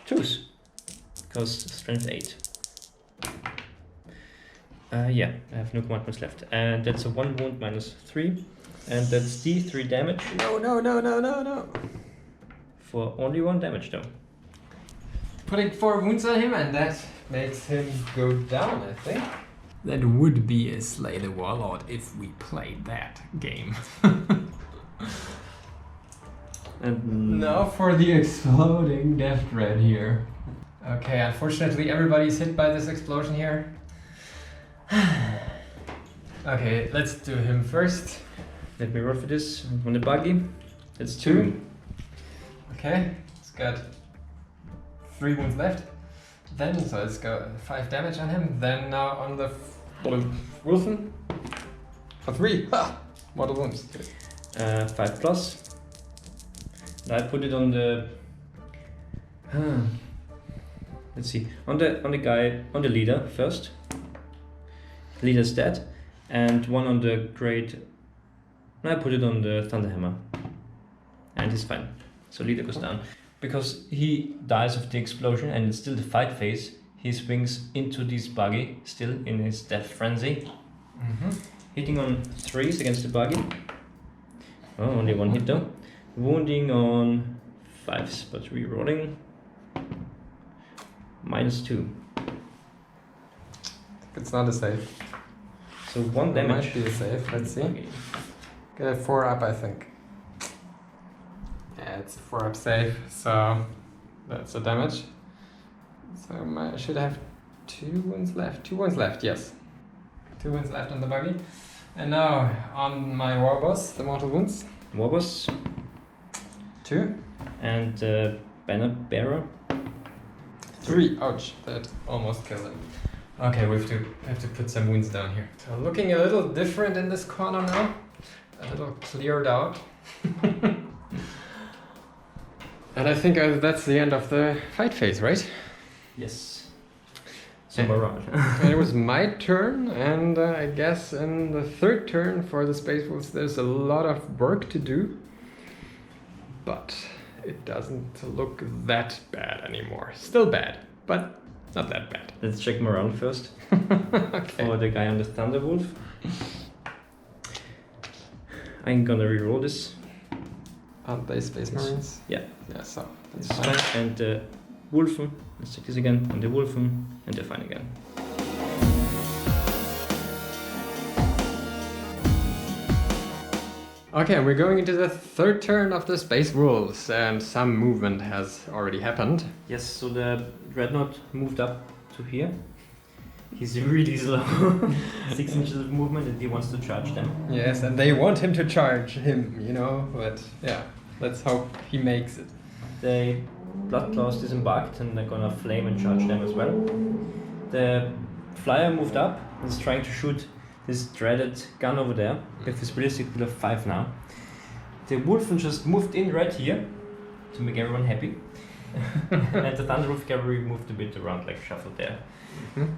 2s. Because strength 8. Yeah, I have no command points left. And that's a 1 wound -3. And that's D3 damage. No. For only 1 damage though. Putting 4 wounds on him, and that makes him go down, I think. That would be a Slay the Warlord if we played that game. And Now for the exploding death thread here. Okay, unfortunately everybody's hit by this explosion here. Okay, let's do him first. let me roll for this. On the buggy. That's 2. Okay, it's got 3 wounds left. Then, so it's got 5 damage on him. Then now on the Wilson for 3. Ha! Mortal wounds. 5 plus. And I put it on the. Let's see. On the guy, on the leader first. Leader's dead, and 1 on the great. I put it on the Thunderhammer, and he's fine. So leader goes down because he dies of the explosion, and it's still the fight phase. He swings into this buggy, still in his death frenzy, hitting on 3s against the buggy. Oh, only 1 hit though. Wounding on 5s, but re-rolling. -2. It's not a save. So 1 It damage. might be a save. Let's see. Okay. Get a 4 up, I think. Yeah, it's a 4 up save, so that's a damage. So I should have 2 wounds left. 2 wounds left, yes. 2 wounds left on the buggy. And now on my war boss, the mortal wounds. Wobos 2. and banner bearer. 3. Ouch, that almost killed him. Okay, we have to put some wounds down here. So looking a little different in this corner now. A little cleared out. And I think that's the end of the fight phase, right? Yes. So morale. And it was my turn, and I guess in the 3rd turn for the Space Wolves there's a lot of work to do. But it doesn't look that bad anymore. Still bad, but not that bad. Let's check morale first. Okay. For the guy on the Thunderwolf. I'm gonna reroll this. Aren't they Space Marines? Yeah. Yeah, so This that's is fine. fine. And the Wolfen. Let's check this again. And the Wolfen. And they're fine again. Okay, we're going into the 3rd turn of the Space Wolves, and some movement has already happened. Yes, so the Dreadnought moved up to here. He's really slow. 6 inches of movement, and he wants to charge them. Yes, and they want him to charge him, you know, but yeah, let's hope he makes it. The Bloodclaws disembarked, and they're gonna flame and charge them as well. The Flyer moved up and is trying to shoot this dreaded gun over there with his ballistic skill of 5 now. The Wolfen just moved in right here to make everyone happy. And the Thunderwolf cavalry moved a bit around, like shuffled there.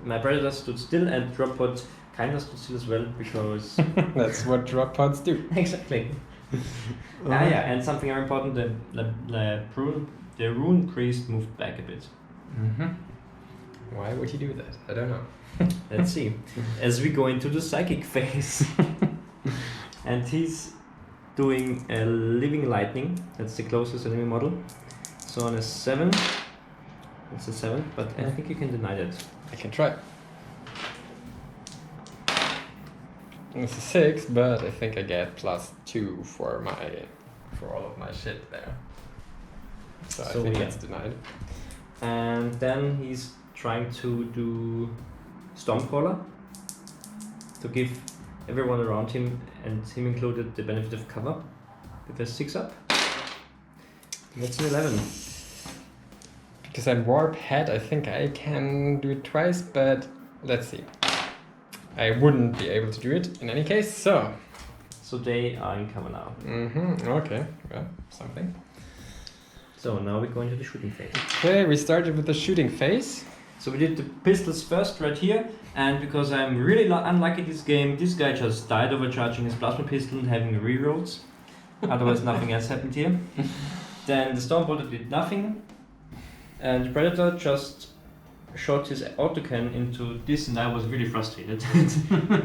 My Predator stood still, and Drop Pod kinda stood still as well because. That's what drop pods do. Exactly. Yeah, and something very important: the Rune Priest moved back a bit. Why would he do that? I don't know. Let's see. As we go into the psychic phase, and he's doing a living lightning. That's the closest enemy model. So on a 7, it's a 7, but I think you can deny that. I can try. It's a 6, but I think I get +2 for all of my shit there. So I think yeah. it's denied. And then he's trying to do Stormcaller to give everyone around him, and him included, the benefit of cover with a 6 up. That's an 11. Because I'm warp head, I think I can do it twice, but let's see. I wouldn't be able to do it in any case, so. So they are in cover now. Okay, well, something. So now we go into the shooting phase. Okay, we started with the shooting phase. So we did the pistols first right here, and because I'm really unlucky this game, this guy just died overcharging his plasma pistol and having rerolls. Otherwise nothing else happened here. Then the Stormbolter did nothing, and the Predator just shot his autocannon into this, and I was really frustrated.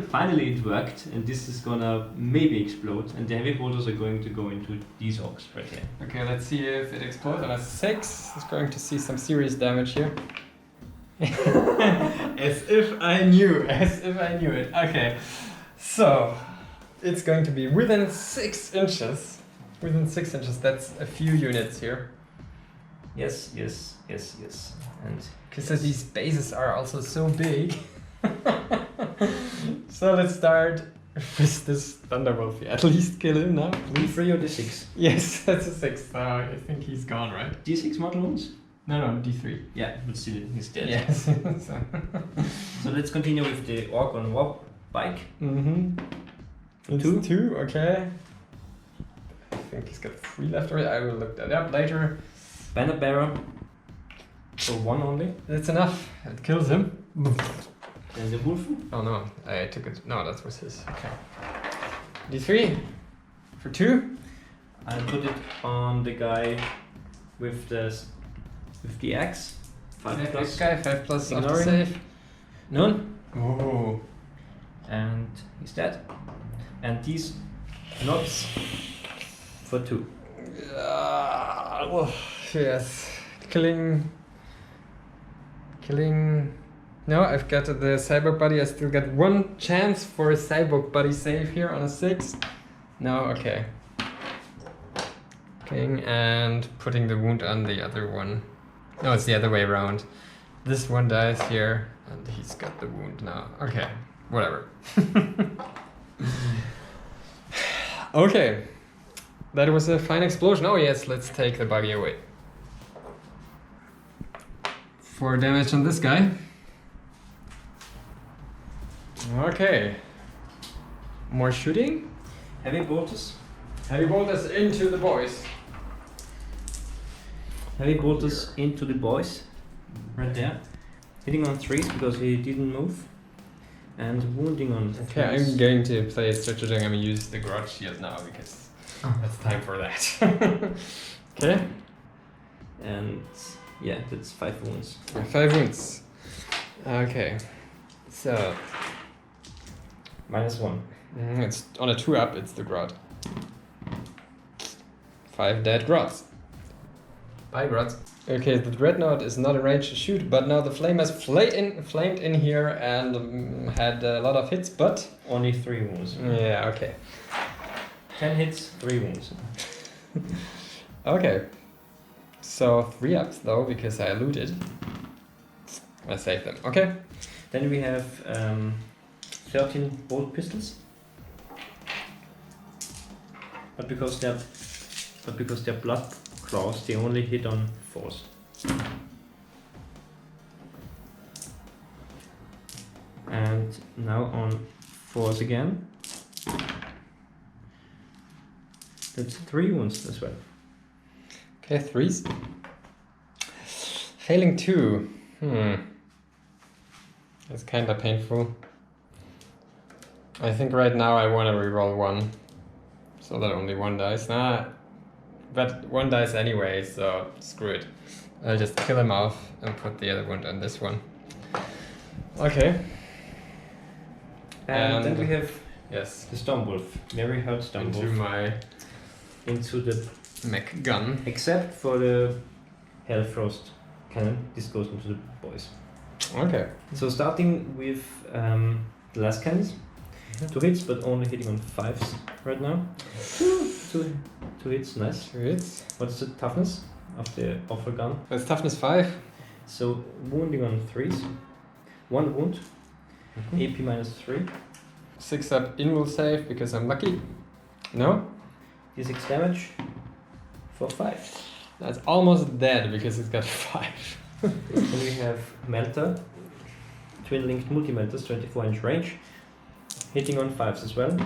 Finally it worked, and this is gonna maybe explode, and the heavy bolters are going to go into these Orcs right here. Okay, let's see if it explodes on a 6. It's going to see some serious damage here. As if I knew it. Okay, so it's going to be within 6 inches. Within 6 inches, that's a few units here. Yes. And Because these bases are also so big. So let's start with this Thunderwolf. At least kill him now, please. D3 or D6? Yes, that's a 6. I think he's gone, right? D6 mortal wounds? No, D3. Yeah, but still he's dead. Yes. So let's continue with the Orc on warp bike. It's 2, okay. I think he's got 3 left, right? I will look that up later. Banner bearer. So 1 only. That's enough. It kills him. Then the wolf. Oh no, I took it. No, that was his. Okay. D3 for 2. I put it on the guy with the axe. 5 plus. This guy, 5 plus after Ignoring. save. None. Oh. And he's dead. And these knots for 2. Oh, yes. Killing. No, I've got the cyborg buddy. I still got 1 chance for a cyborg buddy save here on a 6. No, okay. King and putting the wound on the other one. No, it's the other way around. This one dies here, and he's got the wound now. Okay, whatever. Okay, that was a fine explosion. Oh yes, let's take the buggy away. 4 damage on this guy. Okay. More shooting. Heavy bolters. Heavy bolters into the boys. Heavy bolters into the boys. Right there. Hitting on 3s because he didn't move. And wounding on 3s. Okay, I'm going to play stratagem. I'm going to use the grudge shield now because it's time for that. Okay. And yeah, that's 5 wounds. 5 wounds. Okay. So. -1. It's on a 2-up, it's the grot. 5 dead grots. Bye, grots. Okay, the dreadnought is not in range to shoot, but now the flame has flamed in here and had a lot of hits, but... Only 3 wounds. Yeah, okay. 10 hits, 3 wounds. Okay. So 3-ups though, because I looted. I saved them. Okay. Then we have 13 bolt pistols. But because they're blood claws, they only hit on 4s. And now on 4s again. That's 3 wounds as well. Okay, 3s. Failing 2. It's kinda painful. I think right now I wanna reroll 1. So that only 1 dies. But 1 dies anyway, so screw it. I'll just kill him off and put the other one on this one. Okay. And then we have yes, the Stormwolf. Very hard Stormwolf. Into the mech gun. Except for the Hellfrost cannon. This goes into the boys. Okay. So starting with the last cannons. 2 hits, but only hitting on 5s right now. 2 hits, nice. 2 hits. What's the toughness of the offer gun? It's toughness 5. So wounding on 3s. 1 wound. AP -3. 6-up invul save because I'm lucky. No? D6 damage for 5. That's almost dead because it's got 5. Then we have Melter, twin linked multi-melters, 24-inch range, hitting on 5s as well.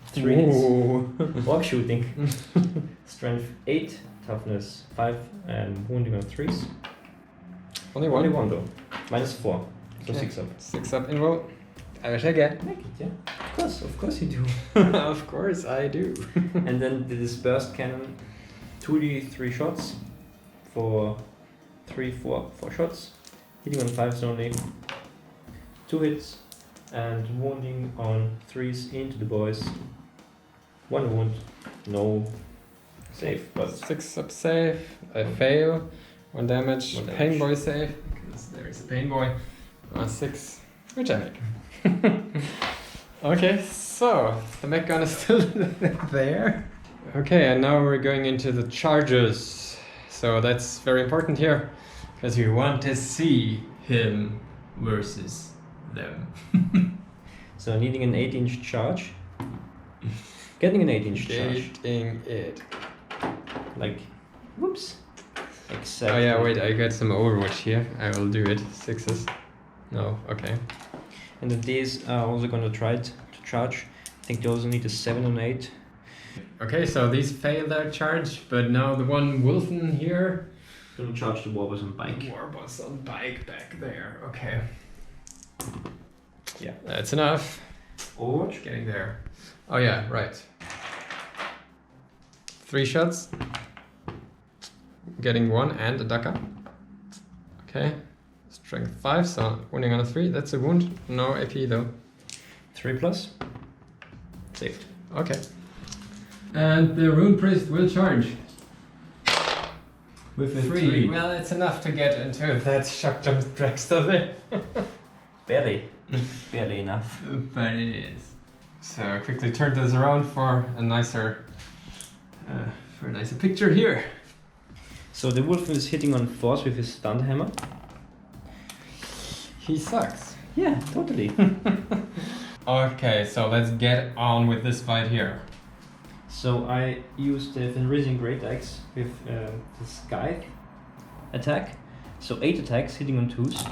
3 hits. Orc shooting. Strength 8, toughness 5, and wounding on 3s. Only one? Only one though. Minus 4. So Okay. 6 up. 6 up in roll. I wish I get. Make it, yeah. Of course you do. Of course I do. And then the dispersed cannon, 2d3 shots for 4 shots, hitting on 5s only, 2 hits, and wounding on 3s into the boys. 1 wound, no save, but 6 up save. I fail. 1 damage. 1 damage. Pain boy save. Because there is a pain boy. 6. Which I make. Okay, so the mech gun is still there. Okay, and now we're going into the charges. So that's very important here. Because we want to see him versus them. so needing an 8-inch charge. Getting an 8-inch charge. Getting it. Like, whoops. Exactly. Oh yeah, wait, I got some Overwatch here. I will do it. 6s. No, okay. And then these are also going to try to charge. I think they also need a 7 and 8. Okay, so these fail their charge, but now the one Wolfen here. Going to charge the Warboss on bike. Warboss on bike back there. Okay. Yeah. That's enough. Overwatch. Getting there. Oh yeah, right. 3 shots. Getting 1 and a ducker. Okay. Strength 5, so wounding on a 3. That's a wound. No AP though. 3 plus. Saved. Okay. And the Rune Priest will charge. With a 3. Well, it's enough to get into that shock jump dragster there. Barely. Barely enough. But it is. So quickly turn this around for a nicer picture here. So the wolf is hitting on 4s with his stun hammer. He sucks. Yeah, totally. Okay, so let's get on with this fight here. So I used the Fenrisian Great Axe with the Scythe attack. So 8 attacks hitting on 2s.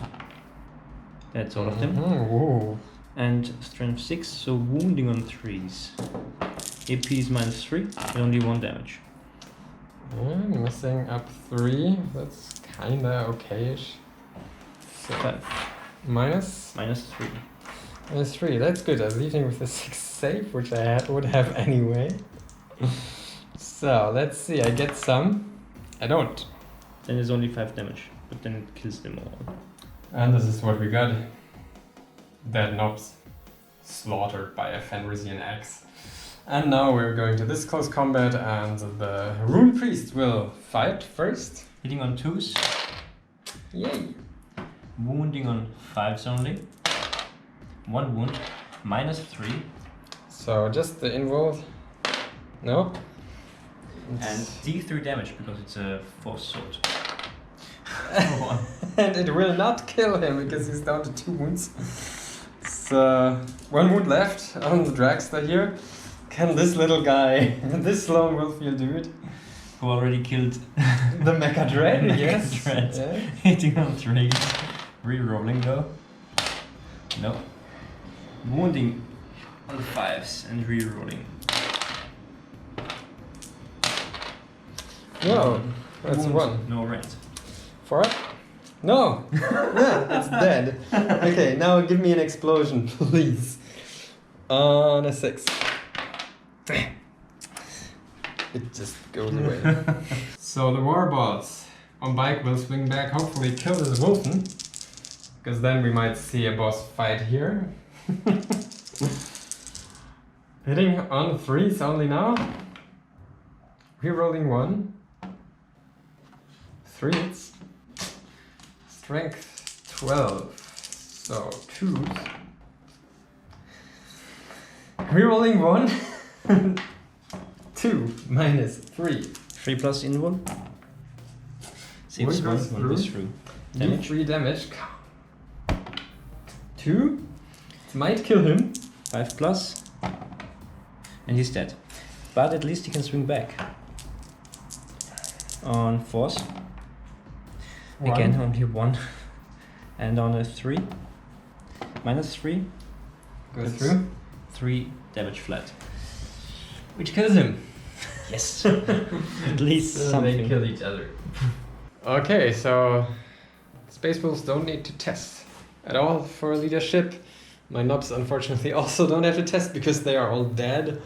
That's all of them. Whoa. And strength 6, so wounding on 3s. AP is minus 3, and only 1 damage. Missing up 3. That's kinda okayish. So 5. minus Minus 3. minus 3. That's good. I'm leaving with a 6 save, which I would have anyway. So let's see. I get some. I don't. Then it's only 5 damage, but then it kills them all. And this is what we got. Dead knobs slaughtered by a Fenrisian axe. And now we're going to this close combat, and the Rune Priest will fight first. Hitting on 2s, Yay! wounding on 5s only. 1 wound, minus 3, So just the inroll. No. and D3 damage because it's a force sword. And it will not kill him because he's down to 2 wounds. So 1 wound left on the dragster here. Can this little guy, this lone wolf, will do it? Who already killed The Mecha Dread, yes. Dread. Yeah. Hitting on 3. Re-rolling though. No. Wounding on 5s and re-rolling. No, that's a Wound, 1. No rent. 4 up? No! Yeah, it's dead. Okay, now give me an explosion, please. On a 6. It just goes away. So the warboss on bike will swing back, hopefully kill this Wolfen. Because then we might see a boss fight here. Hitting on 3s only now. Rerolling 1. 3 hits. Strength 12. So 2s. Rerolling 1. 2 minus 3. 3 plus invul. Saves One 1, goes 1 goes through. Damage. 3 damage. 2. It might kill him. 5 plus. And he's dead. But at least he can swing back. On force. One. Again, only 1. And on a 3. -3. Go That's through. 3 damage flat. Which kills him. Yes. At least So something. they kill each other. Okay, so Space Wolves don't need to test at all for leadership. My nobs unfortunately also don't have to test because they are all dead.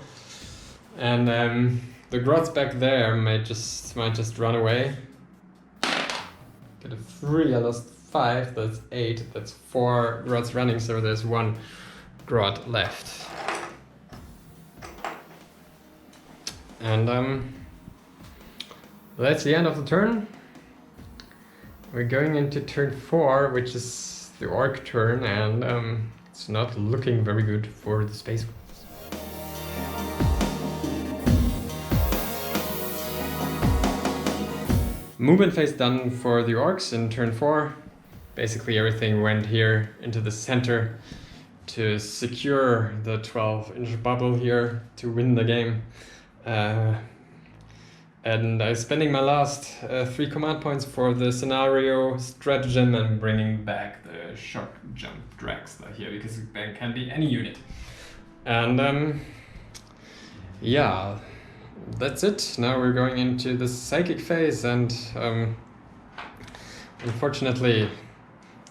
And the grots back there might just run away. Get a 3, I lost 5, that's 8, that's 4 grots running, so there's 1 grot left. And that's the end of the turn. We're going into turn 4, which is the orc turn, and it's not looking very good for the Space Wolves. Movement phase done for the orcs in turn 4. Basically everything went here into the center to secure the 12-inch bubble here to win the game. And I'm spending my last 3 command points for the scenario stratagem and bringing back the shock jump dragster here because it can be any unit. And yeah, that's it. Now we're going into the psychic phase, and unfortunately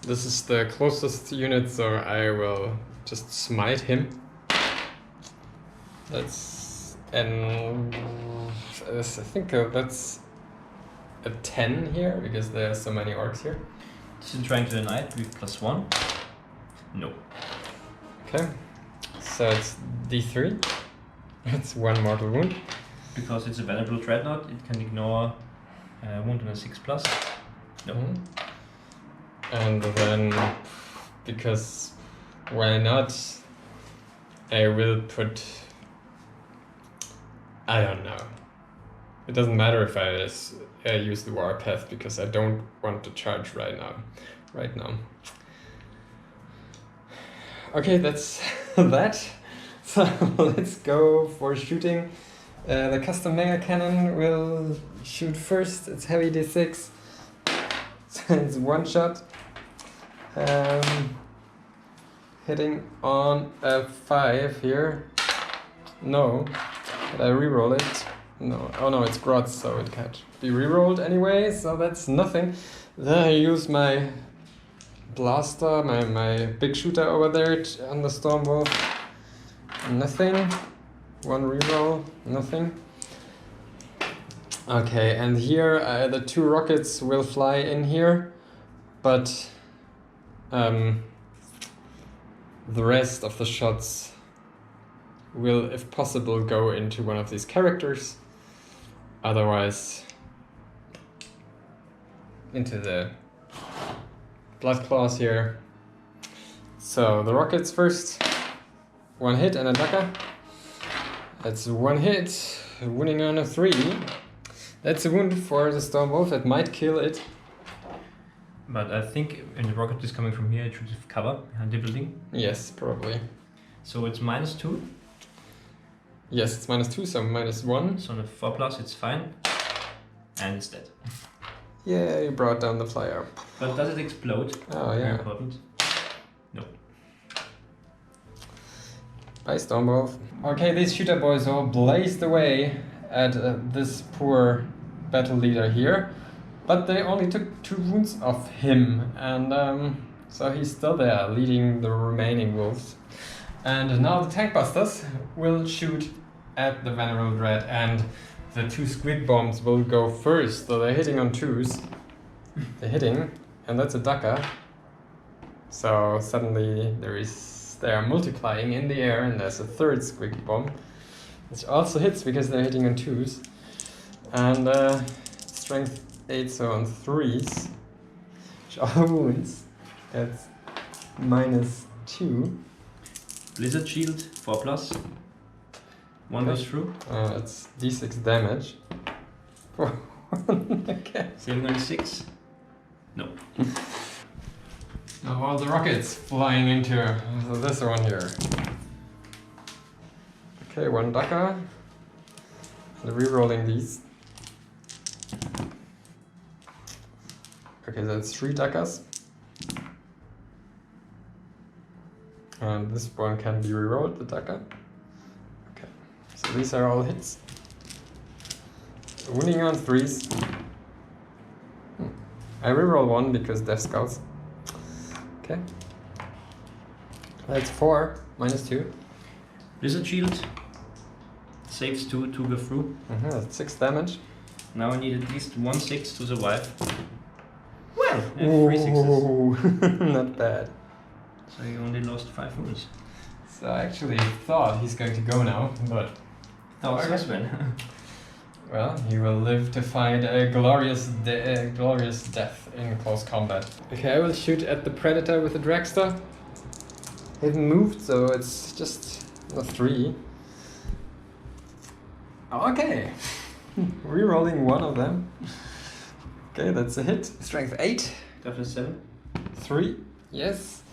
this is the closest unit, so I will just smite him. And I think that's a 10 here because there are so many orcs here. Still trying to deny it with +1. No. Okay, so it's D3. It's 1 mortal wound. Because it's a venerable dreadnought, it can ignore wound on a 6+. No. And then, because why not, I will put, I don't know. It doesn't matter if I use the warpath because I don't want to charge right now. Okay, that's that. So let's go for shooting. The custom mega cannon will shoot first. It's heavy D6. So it's 1 shot. Hitting on a 5 here. No. Did I reroll it? No. Oh no, it's grots, so it can't be rerolled anyway, so that's nothing. Then I use my blaster, my big shooter over there on the Storm Wolf. Nothing. 1 reroll, nothing. Okay, and here the 2 rockets will fly in here, but the rest of the shots will, if possible, go into one of these characters. Otherwise, into the blood claws here. So the rockets first. 1 hit and a ducker. That's 1 hit, wounding on a 3. That's a wound for the Storm Wolf. It might kill it. But I think when the rocket is coming from here, it should have cover behind the building. Yes, probably. So it's -2. Yes, it's -2, so -1. So on a 4+, it's fine. And it's dead. Yeah, you brought down the flyer. But does it explode? Oh, Very yeah. important. No. Bye, Stormwolf. Okay, these shooter boys all blazed away at this poor battle leader here. But they only took 2 wounds off him. And so he's still there, leading the remaining wolves. And now the tank busters will shoot at the Venerable Dread, and the 2 squid bombs will go first. So they're hitting on 2s. They're hitting, and that's a ducker. So suddenly they are multiplying in the air, and there's a 3rd squid bomb, which also hits because they're hitting on 2s. And strength 8, so on 3s, which are wounds. That's -2. Blizzard shield, 4+. 1 goes through. It's D6 damage. Okay. Saving on a 6. No. Now all the rockets flying into this one here. Okay, 1 ducker. And re-rolling these. Okay, that's 3 daggers. And this one can be rerolled, the dagger. Okay, so these are all hits. Wounding on 3s. I reroll 1 because Death Scouts. Okay. That's 4, -2. Blizzard Shield. Saves 2 to go through. That's 6 damage. Now I need at least 1 6 to survive. Well, I have 3 6s. Ooh, not bad. So you only lost 5 wounds. So I actually thought he's going to go now, but Thoughts has been. well, he will live to fight a glorious death in close combat. Okay, I will shoot at the Predator with the Dragster. It moved, so it's just a 3. Okay, rerolling 1 of them. Okay, that's a hit. Strength 8. Toughness 7. 3. Yes.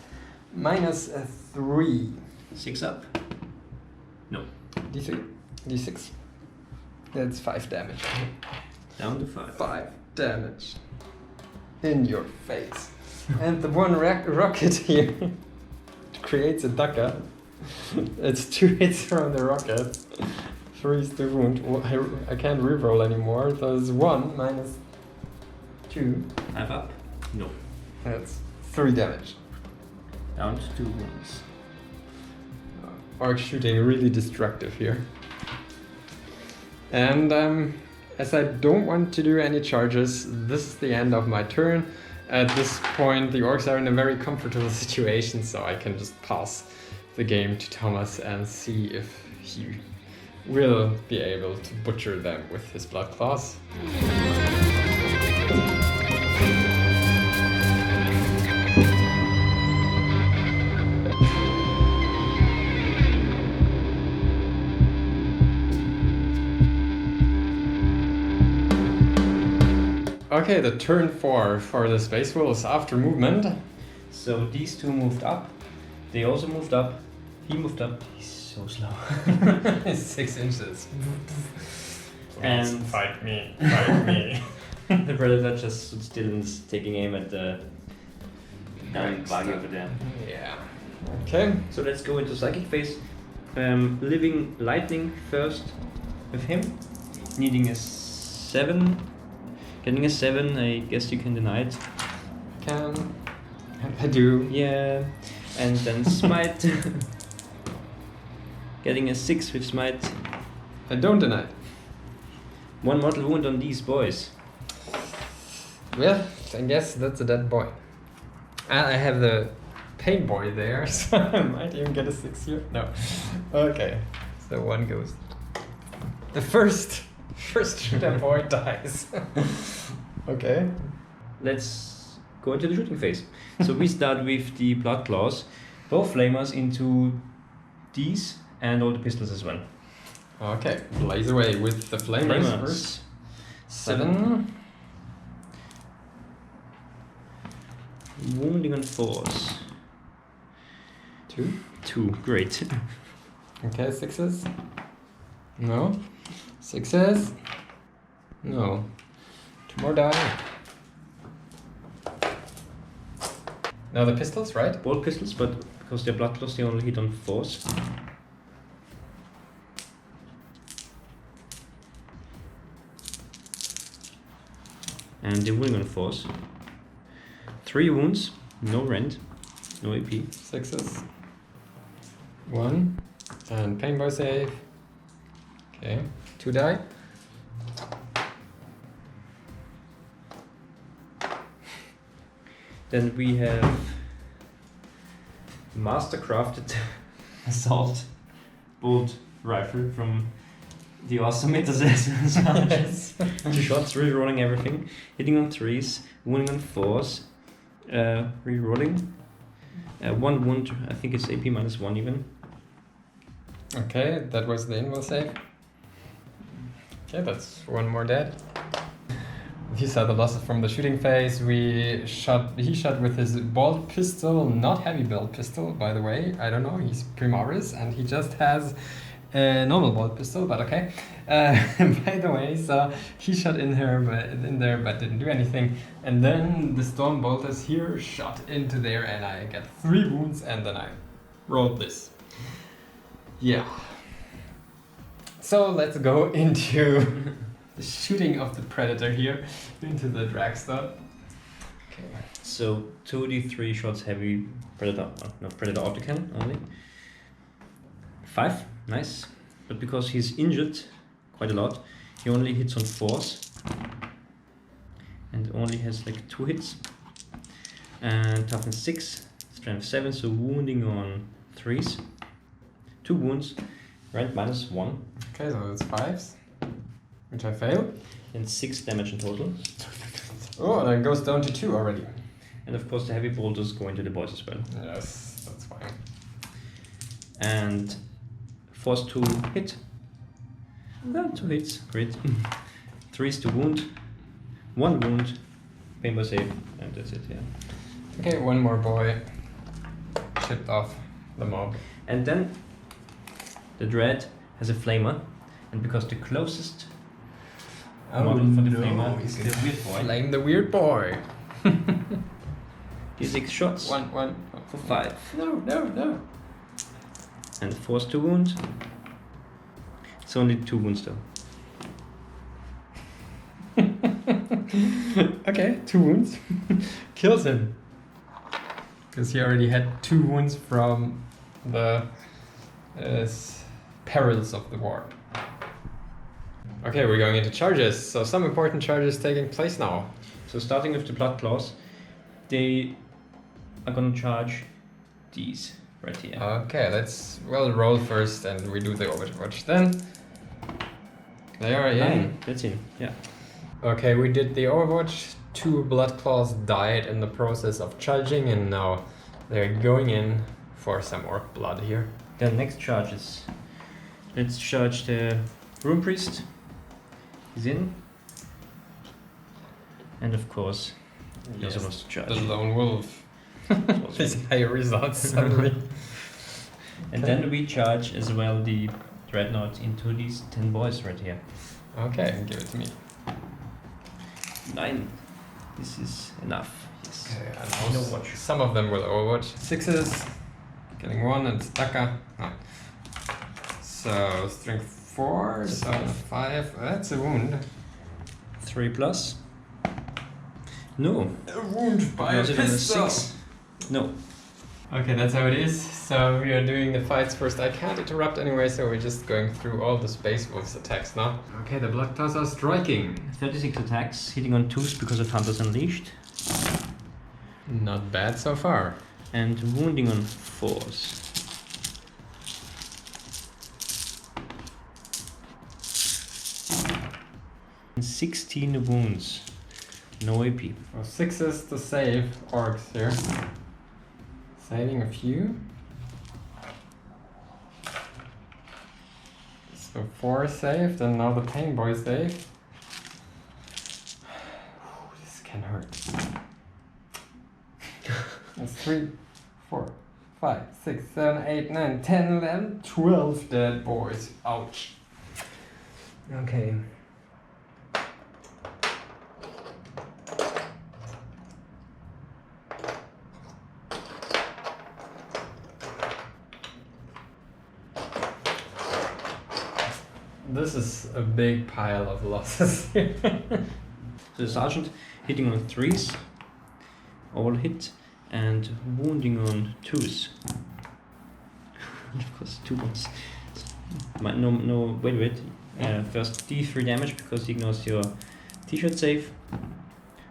-3. 6 up. No. D3. D6. That's 5 damage. Down to 5. 5 damage. In your face. And the one rocket here creates a ducker. It's 2 hits from the rocket. 3 is the wound. I can't reroll anymore. So it's 1 -2. 5 up. No. That's 3 damage. Down to 2 wounds. Orc shooting really destructive here. And as I don't want to do any charges, this is the end of my turn. At this point, the Orcs are in a very comfortable situation, so I can just pass the game to Thomas and see if he will be able to butcher them with his blood claws. Okay, the turn 4 for the Space Wolves after movement. So these 2 moved up. They also moved up. He moved up. He's so slow. 6 inches. And fight me, fight me. the Predator just stood still and is taking aim at the buggy over there. Yeah. Okay. So let's go into Psychic Phase. Living Lightning first with him. Needing a 7. Getting a 7, I guess you can deny it. I do. Yeah. And then Smite. Getting a 6 with Smite. I don't deny. 1 mortal wound on these boys. Well, I guess that's a dead boy. And I have the pain boy there, so I might even get a 6 here. No. Okay. So 1 goes. The first shooter boy dies. Okay. Let's go into the shooting phase. So we start with the blood claws, both flamers into these and all the pistols as well. Okay, blaze away with the flamers first. 7. Wounding on 4s. 2. 2, great. Okay, 6s. No. 6s. No. 2 more die. Now the pistols, right? Both pistols, but because they're blood claws, they only hit on 4s. And they're wounding on 4s. 3 wounds, no rend, no AP. 6s. 1. And pain boy save. Okay. 2 die. Then we have master-crafted assault bolt rifle from the awesome Assassin's Yes. 2 shots, re-rolling everything, hitting on 3s, wounding on 4s, re-rolling. 1 wound, I think it's AP -1 even. Okay, that was the invul save. Okay, that's 1 more dead. These are the losses from the shooting phase. He shot with his bolt pistol, not heavy bolt pistol, by the way. I don't know, he's Primaris, and he just has normal bolt pistol, but okay. By the way, so he shot in there, but didn't do anything. And then the storm bolters here shot into there, and I get 3 wounds, and then I rolled this. Yeah. So let's go into the shooting of the predator here into the dragster. Okay. So 2d3 shots heavy predator, predator optical only. 5, nice. But because he's injured quite a lot, he only hits on 4s and only has like 2 hits. And toughness 6, strength 7, so wounding on 3s. 2 wounds, right? -1. Okay, so that's 5s, which I fail. And 6 damage in total. Oh, that goes down to 2 already. And of course the heavy bolters go into the boys as well. Yes, that's fine. And force to hit. Well, 2 hits, great. 3s to wound, 1 wound, paintball save, and that's it, yeah. Okay, 1 more boy chipped off the mob. And then the dread has a flamer, and because the closest model for the flamer is the weird boy. Flame the weird boy. D6 shots. 1 for 5. No. And force to wound. It's only 2 wounds though. Okay, 2 wounds. Kills him. Because he already had 2 wounds from the perils of the war. Okay, we're going into charges. So some important charges taking place now. So starting with the blood claws, they are gonna charge these right here. Okay, let's roll first and we do the overwatch then. They are in. 9, that's in, yeah. Okay, we did the overwatch. 2 blood claws died in the process of charging, and now they're going in for some orc blood here. The next charges. Let's charge the Rune Priest. He's in. And of course, he also wants to charge. The lone wolf. Also These in. higher results suddenly. And then we charge as well the Dreadnought into these 10 boys right here. Okay, give it to me. 9. This is enough. Yes. Okay, and No also watch. some of them will overwatch. 6s, getting 1 and Staka. Oh. So strength 4, so 5. That's a wound. 3 plus. No. A wound by Was it on a 6? No. Okay, that's how it is. So we are doing the fights first. I can't interrupt anyway, so we're just going through all the Space Wolves attacks now. Okay, the Blood Claws are striking. 36 attacks, hitting on 2s because of Hunters Unleashed. Not bad so far. And wounding on 4s. And 16 wounds. No AP. So 6s to save Orcs here. Saving a few. So 4 saved, and now the Pain Boy saved. This can hurt. That's 3, 4, 5, 6, 7, 8, 9, 10, 11, 12 dead boys. Ouch. Okay. This is a big pile of losses here. So the Sergeant hitting on 3s, all hit, and wounding on 2s. Of course, 2 ones. Wait. First D3 damage because he ignores your t-shirt save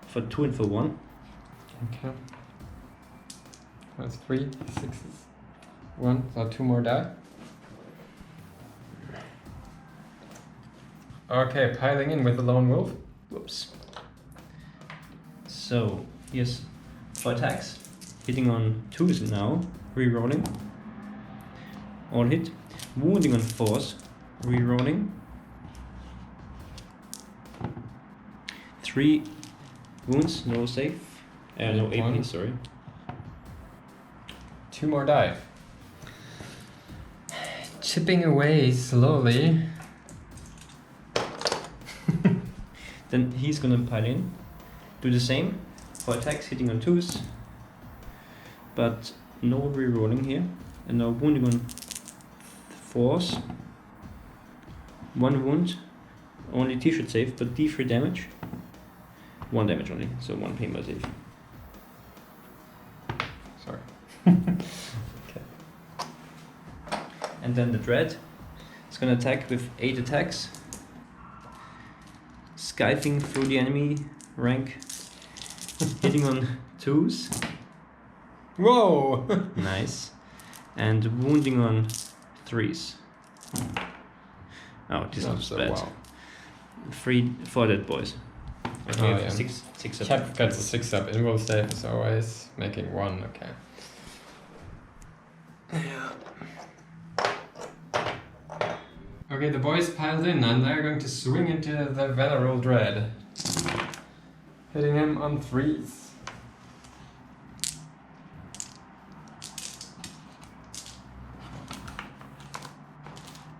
for 2 and for 1. Okay. That's 3, 6s, 1, so 2 more die. Okay, piling in with the lone wolf. Whoops. So, yes, 4 attacks. Hitting on 2s now, re-rolling. All hit. Wounding on 4s, re-rolling. 3 wounds, no save. No AP, 1. sorry. 2 more die. chipping away slowly. Then he's gonna pile in, do the same for attacks hitting on 2s, but no rerolling here, and now wounding on 4s. 1 wound, only t-shirt save, but d3 damage. 1 damage only, so 1 pain by save. Sorry. Okay. And then the Dread is gonna attack with 8 attacks, scything through the enemy rank, hitting on 2s. Whoa! Nice. And wounding on 3s. Oh, this is bad. Wow. 4 dead boys. Okay, Oh, yeah. 6 up. Cap gets a 6 up. Invul save as always, making 1. Okay. Yeah. Okay, the boys piled in and they're going to swing into the Veneral Dread. Hitting him on 3s.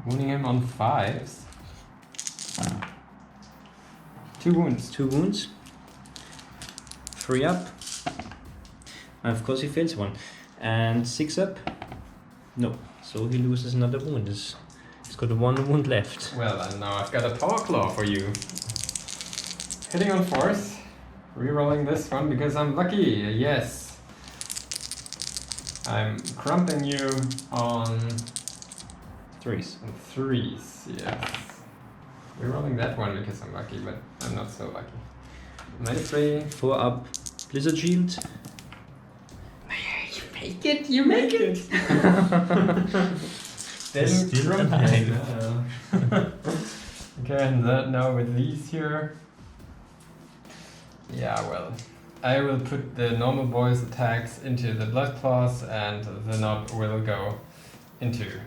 Wounding him on 5s. 2 wounds. 2 wounds. 3 up. And of course he fails 1. And 6 up. No. So he loses another wound. He's got 1 wound left. Well, and now I've got a Power Claw for you. Hitting on 4th. Rerolling this one because I'm lucky. Yes. I'm crumping you on 3s. 3s. Yes. Rerolling that one because I'm lucky, but I'm not so lucky. 93. 4 up. Blizzard Shield. You make it. You make it. Then Still crump alive. Okay, and that now with these here. Yeah, well, I will put the normal boys' attacks into the blood claws, and the knob will go into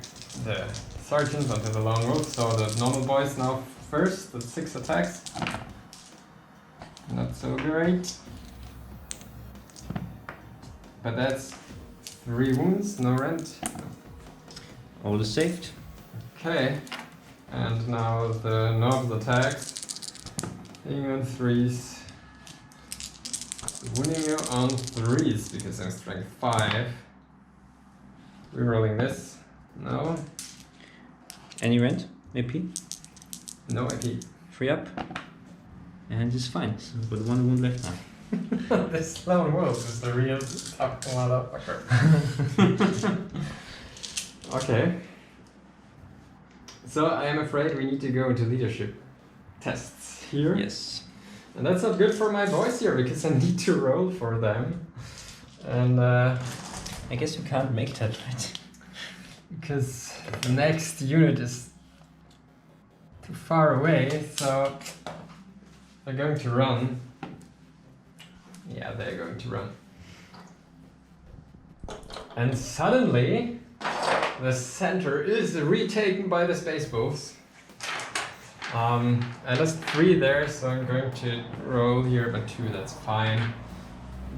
the sergeants, onto the lone wolf. So the normal boys now first, that's 6 attacks. Not so great. But that's 3 wounds, no rent. All is saved. Okay, and now the knobs attacks. Hitting on 3s. Wounding you on 3s because I'm strength 5. Rerolling this. No. Any rent? AP? No AP. 3 up. And it's fine. So we've got 1 wound left now. This lone wolf is the real tough motherfucker. Okay. So I am afraid we need to go into leadership tests here. Yes. And that's not good for my boys here because I need to roll for them. And I guess you can't make that, right? because the next unit is too far away, so they're going to run. Yeah, they're going to run. And suddenly, the center is retaken by the space wolves. And there's 3 there, so I'm going to roll here, but 2, that's fine.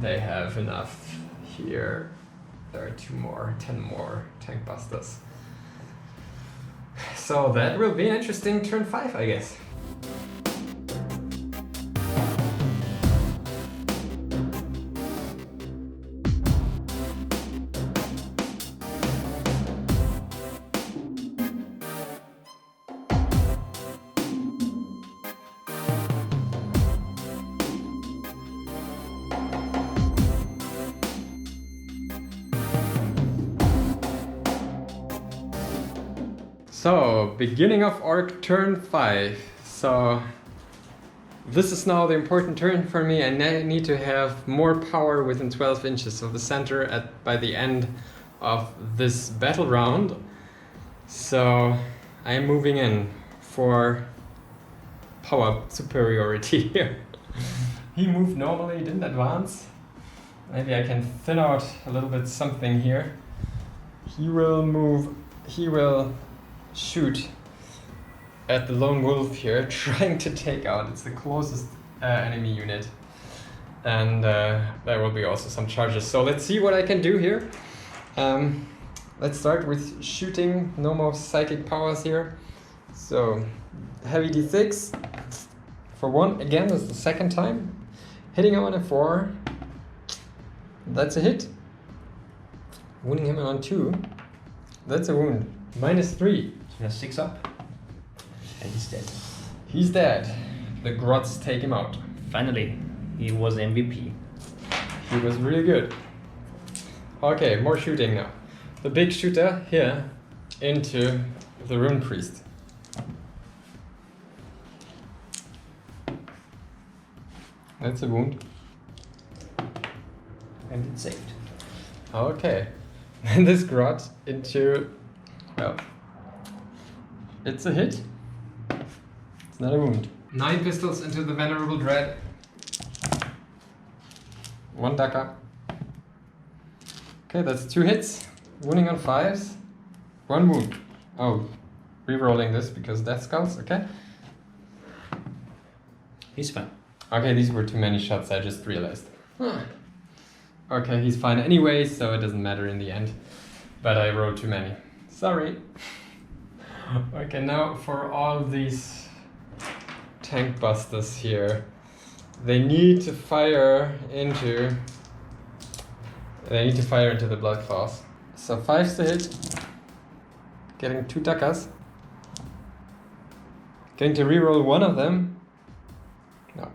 They have enough here. There are 2 more, 10 more tank busters. So that will be an interesting turn 5, I guess. So, beginning of Orc turn 5. So, this is now the important turn for me. I need to have more power within 12 inches of the center by the end of this battle round. So, I am moving in for power superiority here. He moved normally, didn't advance. Maybe I can thin out a little bit something here. He will move, he will shoot at the lone wolf here, trying to take out, it's the closest enemy unit. And there will be also some charges. So let's see what I can do here. Let's start with shooting. No more psychic powers here. So, heavy d6 for 1. Again, that's the second time. Hitting him on a 4. That's a hit. Wounding him on 2. That's a wound. -3. So he has 6 up. And he's dead. He's dead. The Grots take him out. Finally, he was MVP. He was really good. Okay, more shooting now. The big shooter here into the Rune Priest. That's a wound. And it's saved. Okay. And this Grot into... well... it's a hit. It's not a wound. 9 pistols into the Venerable Dread. 1 Daka. Okay, that's 2 hits. Wounding on 5s. 1 wound. Oh, re-rolling this because Death Skulls, okay. He's fine. Okay, these were too many shots, I just realized. Okay, he's fine anyway, so it doesn't matter in the end. But I rolled too many. Sorry. Okay, now for all these tank busters here. They need to fire into the blood claws. So 5s to hit. Getting 2 Dakas. Going to reroll 1 of them. No.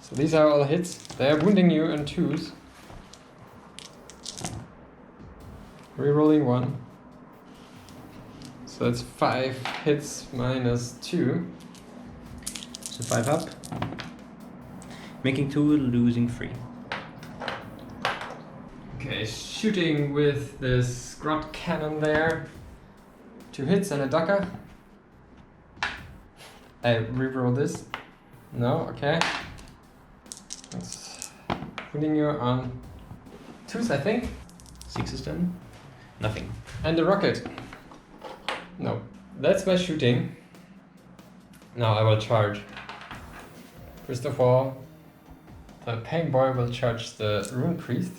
So these are all hits. They are wounding you on 2s. Rerolling 1. So that's 5 hits -2. So 5 up. Making 2, losing 3. Okay, shooting with this Grot cannon there. 2 hits and a Daka. I reroll this. No, okay. That's putting you on 2s, I think. 6 then? Nothing. And the rocket. No, that's my shooting. Now I will charge. First of all, the Pain Boy will charge the Rune Priest.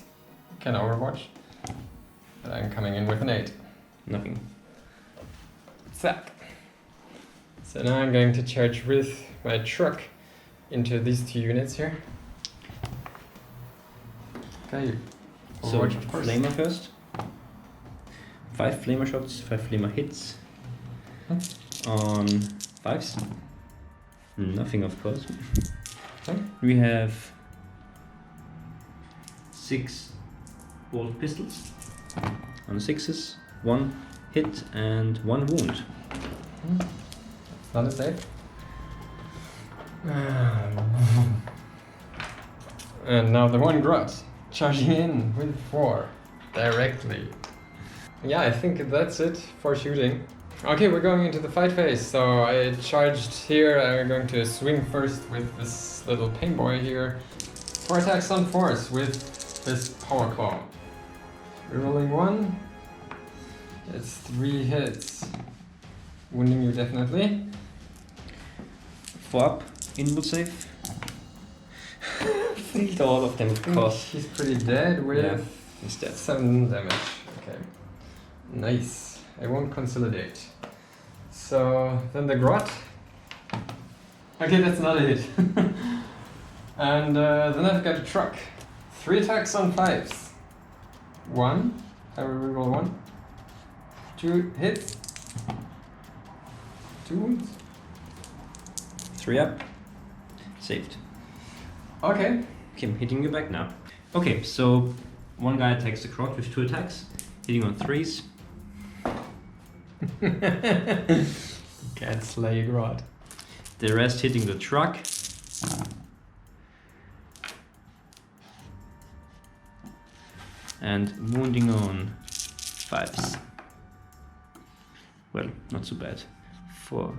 Can Overwatch. But I'm coming in with an 8. Nothing. Zap. So now I'm going to charge with my truck into these 2 units here. Okay. So Overwatch, of course. Flamer first. 5 Flamer shots, 5 Flamer hits. On 5s. Nothing, of course. Okay. We have 6 bolt pistols. On 6s, 1 hit and 1 wound. Not a save. And now the 1 Grot charging in with 4 directly. Yeah, I think that's it for shooting. Okay, we're going into the fight phase. So I charged here. I'm going to swing first with this little pain boy here. 4 attacks on force with this power claw. Rerolling 1. It's 3 hits. Wounding you definitely. 4 up, inbuild save. Failed all of them, of course. He's pretty dead with Yeah, he's dead. 7 damage. Okay. Nice. I won't consolidate. So then the Grot. Okay, that's not a hit. And then I've got a truck. 3 attacks on 5s. 1. I will reroll 1. 2 hits. 2 wounds. 3 up, saved. Okay. Okay, I'm hitting you back now. Okay, so 1 guy attacks the Grot with 2 attacks, hitting on 3s. Can't slay a Grot. The rest hitting the truck. And wounding on 5s. Well, not so bad. 4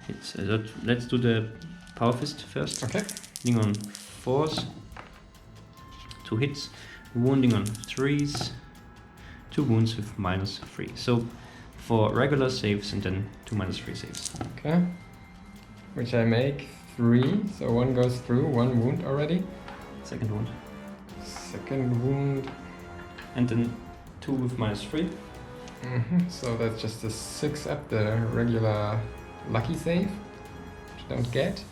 hits. Let's do the Power Fist first. Okay. Hitting on 4s. 2 hits. Wounding on 3s. 2 wounds with -3. So 4 regular saves and then 2 -3 saves. Okay. Which I make 3. So 1 goes through, 1 wound already. Second wound. Second wound. And then 2 with -3. So that's just a 6 up the regular lucky save, which I don't get.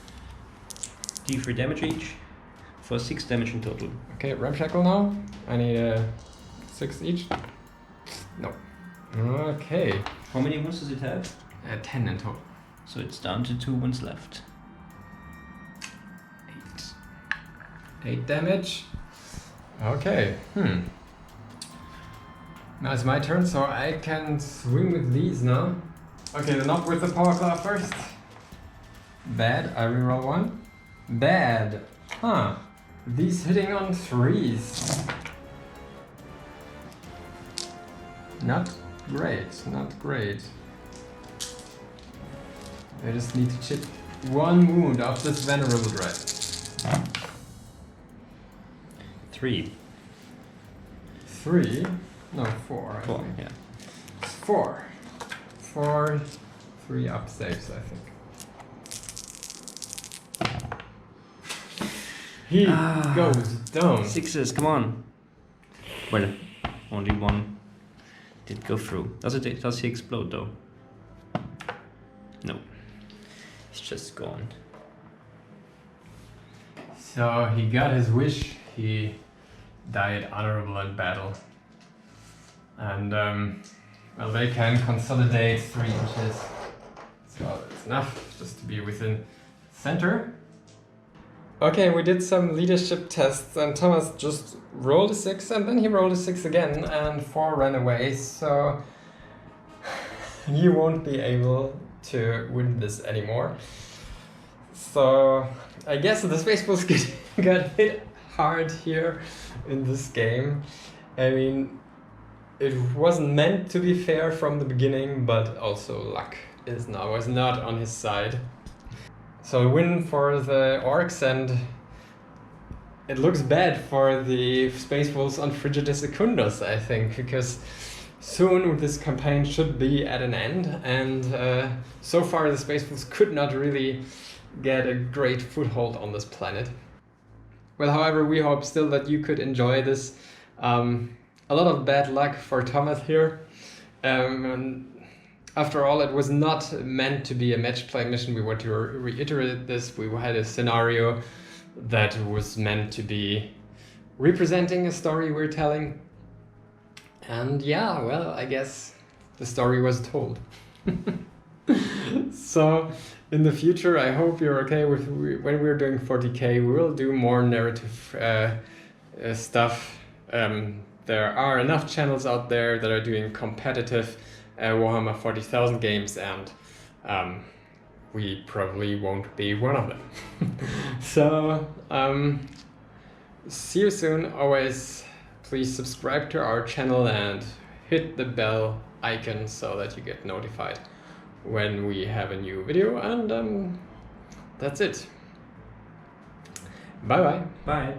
D3 damage each for 6 damage in total. Okay, Ramshackle now. I need a 6 each. No. Okay. How many wounds does it have? 10 in total. So it's down to 2 wounds left. 8 damage. Okay. Now it's my turn, so I can swing with these now. Okay, then up with the Power Claw first. Bad. I reroll 1. Bad. Huh. These hitting on 3s. Not great. Not great. I just need to chip 1 wound off this Venerable Dread. 3. 3? No, 4. 4, yeah. 4. 4, 3 up saves, I think. He goes down. 6s, come on. Well, only 1 did go through. Does he explode though? No. He's just gone. So he got his wish. He died honorable in battle. And, well, they can consolidate 3 inches. So it's enough just to be within center. Okay, we did some leadership tests and Thomas just rolled a 6 and then he rolled a 6 again and 4 ran away. So you won't be able to win this anymore. So I guess the Spaceballs got hit hard here in this game. I mean, it wasn't meant to be fair from the beginning, but also luck was not on his side. So a win for the Orcs, and it looks bad for the Spaceballs on Frigida Secundus, I think, because soon this campaign should be at an end, and so far the Spaceballs could not really get a great foothold on this planet. Well, however, we hope still that you could enjoy this. A lot of bad luck for Thomas here. And after all, it was not meant to be a match play mission. We want to reiterate this. We had a scenario that was meant to be representing a story we're telling. And yeah, well, I guess the story was told. So in the future, I hope you're okay with when we're doing 40k, we will do more narrative stuff. There are enough channels out there that are doing competitive Warhammer 40,000 games, and we probably won't be one of them. So, see you soon. Always please subscribe to our channel and hit the bell icon so that you get notified when we have a new video, and that's it. Bye bye. Bye.